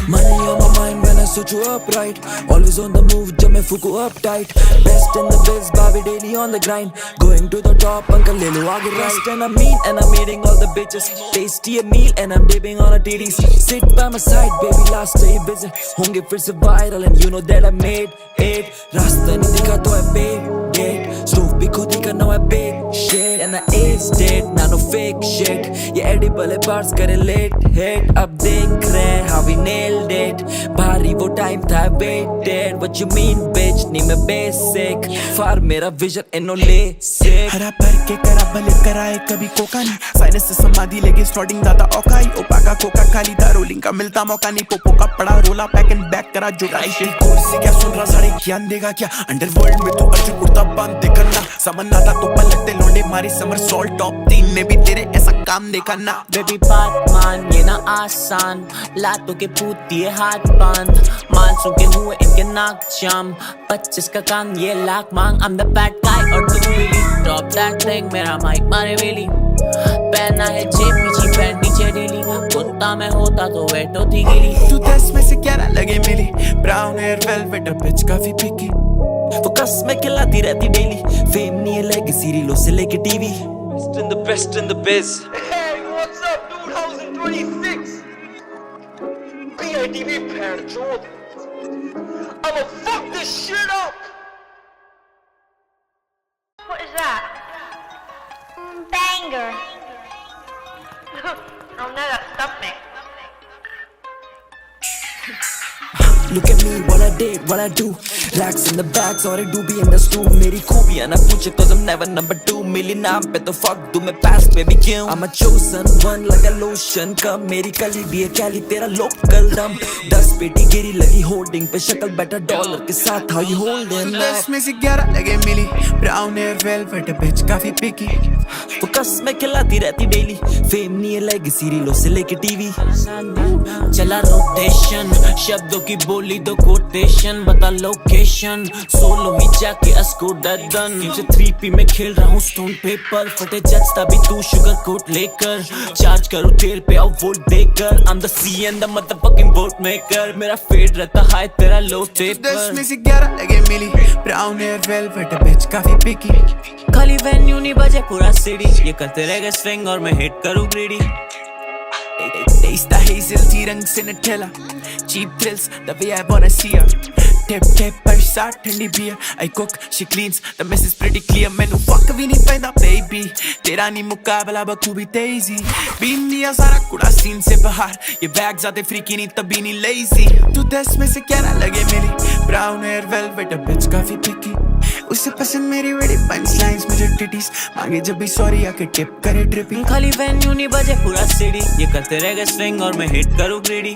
Money on my mind when I switch you up right. Always on the move, jab main fuku up tight. Best in the biz, baby daily on the grind. Going to the top, uncle le lo aage right. And I'm mean and I'm eating all the bitches. Tasty a meal and I'm dipping on a titties. Sit by my side, baby, last day visit. Honge fir se viral and you know that I made it. Rasta nahi dikha to I paid it. Stove bhi khud hi karna I big shit. And I aced it, nah no fake shit. Ye edible hai bars kare late hit. Ab dekh rahe hain how we nailed it. भारी वो time था I waited. What you mean bitch, नहीं मैं basic. Far मेरा vision इन्नो ले sick. हरा भर के करा भले कराए कभी कोका नहीं साइनस से समाधि लेके स्टार्टिंग दादा औकाई ओपाका कोका खाली दा रोलिंग का मिलता मौका नहीं पोपो का पड़ा रोला पैक एंड बैक करा जुड़ाई शिट कोर्स से क्या सुन रहा सारे ज्ञान देगा क्या अंडरवर्ल्ड में तू अर्जुन कुर्ता बांध दे करना समन आता तो पलटते लौंडे मारी समर सॉल्ट टॉप 3 में भी तेरे ऐसा काम देखा ना बेबी बात मान ये ना आसान लातों के पूती है हाथ बांध मानसून के हुए इनके नाक जाम 25 का काम ये लाख मांग I'm the bad guy और तू really drop that thing मेरा माइक मारे वेली पहना है जेब पीछे पैंट नीचे ढीली कुत्ता में होता तो वेट होती गिली तू 10 में से 11 लगे मिली ब्राउन हेयर वेलवेट बिच काफी पिकी वो कसमें खिलाती रहती डेली फेम नहीं है लेगेसी रीलों से लेके TV Best in the biz. Hey, what's up, dude? How's it 26? BITV Panchod. I'ma fuck this shit up. What is that? Banger. Oh, nada, stop me. Look at me, what I did, what I do. Racks in the bags और do be in the stew. मेरी खूबियाँ ना पूछे cause I'm never number 2. मिली नाम पे तो fuck दूँ मैं pass पे भी क्यों. I'm a chosen one like a lotion. कब मेरी कली भी है कैली तेरा local दम. 10 पेटी गिरी लगी holding पे शक्ल बेटा डॉलर के साथ how you holding up. 10 में से 11 लगे मिली. Brown hair velvet bitch काफी picky. वो कसमें खिलाती रहती डेली. फेम नहीं है लेगेसी रीलों से लेके टीवी. चला रोटेशन, शब्दों की बोली दो कोटेशन, बता लोकेशन, सोलो ही जाके अस्को डन, से 3P में खेल रहा हूँ स्टोन पेपर, फटे जज तभी तू शुगर कोट लेकर, चार्ज करो तेल पे आओ वोल्ट देकर, I'm the C and the motherfucking boat maker, मेरा फेड रहता हाई तेरा लो टेप पर. 10 में से 11 लगे मिली. Brown hair velvet bitch काफी picky. खाली वेन्यू नहीं बजे पूरा सिटी, ये करते रह गए स्विंग और मैं हिट करूँ greedy. Taste the hazel tea रंग से Nutella. Cheap thrills the way I wanna see her. Tip tip पर साथ ठंडी beer. I cook, she cleans, the mess is pretty clear. मैनू fuck भी नहीं पैदा baby. तेरा नहीं मुकाबला बखूबी तेजी. बीन दिया सारा कुड़ा सीन से बाहर. ये bags आते freaky नहीं तभी नहीं lazy. तू 10 में से 11 लगे मिली. Brown hair velvet bitch काफी picky. उसे पसंद मेरी बड़ी punchlines मुझे titties. मांगे जब भी sorry आके tip करे dripping. खाली वेन्यू नहीं बजे पूरा सिटी, ये करते रह गए स्विंग और मैं हिट करूँ ग्रीडी.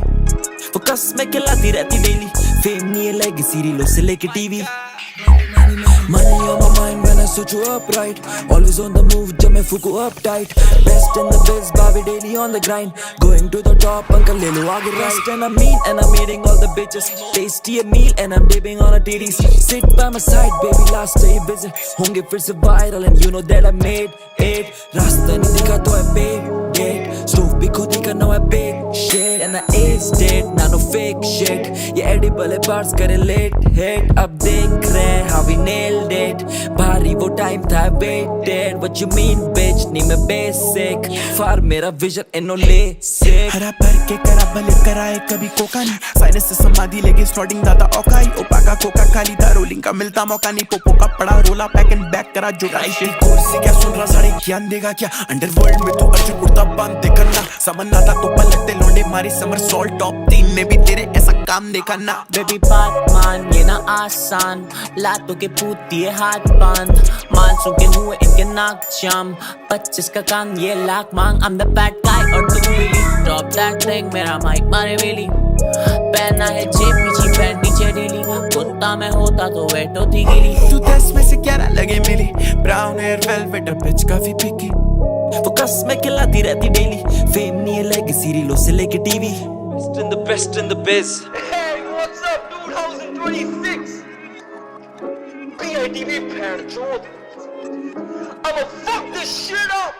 वो कसमें खिलाती रहती डेली. फेम नहीं है लेगेसी रीलों से लेके TV. Money on my mind when I switch you up right. Always on the move जब मैं फूकू up tight. Best in the biz, Bobby daily on the grind. Going to the top, uncle ले लो आगे right. And I'm mean and I'm eating all the bitches. Tasty a meal and I'm dipping on a titties. Sit by my side baby, last day busy. होंगे फिर से viral and you know that I made it. रास्ता नहीं दिखा तो I paid it. Stove भी खुद ही करना है big shit. And I is dead, now no fake shit. ये edible है bars करे late hit. अब देख रहे how we nailed it. भारी वो time था waited. What you mean bitch, नहीं मैं basic. Far मेरा vision and no LASIK. हरा भर के करा भले कराए कभी कोका नहीं. साइनस से समाधि लेके स्नॉटिंग दादा औकाई. ओपा का कोका खाली था रोलिंग का मिलता मौका नहीं. पोपो का पड़ा रोला पैक एंड बैक करा जुटाई. कोर्स से क्या सुन रहा साढ़े ज्ञान देगा क्या. अंडरवर्ल्ड में तो अर्जुन उड़ता बांध देखा ना. समन आता तो पलटते लौंडे मारी समर सॉल्ट टॉप 3 में भी तेरे ऐसा काम देखा ना. बेबी बात मान ये ना आसान, लातों के पूती है हाथ बांध, मानसून के हुए इनके नाक जाम, 25 का काम ये लाख मांग. I'm the bad guy और तू really drop that thing, मेरा माइक मारे वेली. पहना है JPG पैंट नीचे ढीली, कुत्ता मैं होता तो वेट होती गिली. तू 10 में से 11 लगे मिली. Brown hair velvet bitch काफी picky. वो कसमें खिलाती रहती डेली. फेम नहीं है लेगेसी रीलों से लेके TV. Best in the biz. Hey, what's up, dude? How's it 26? BITV, parent, I'ma fuck this shit up!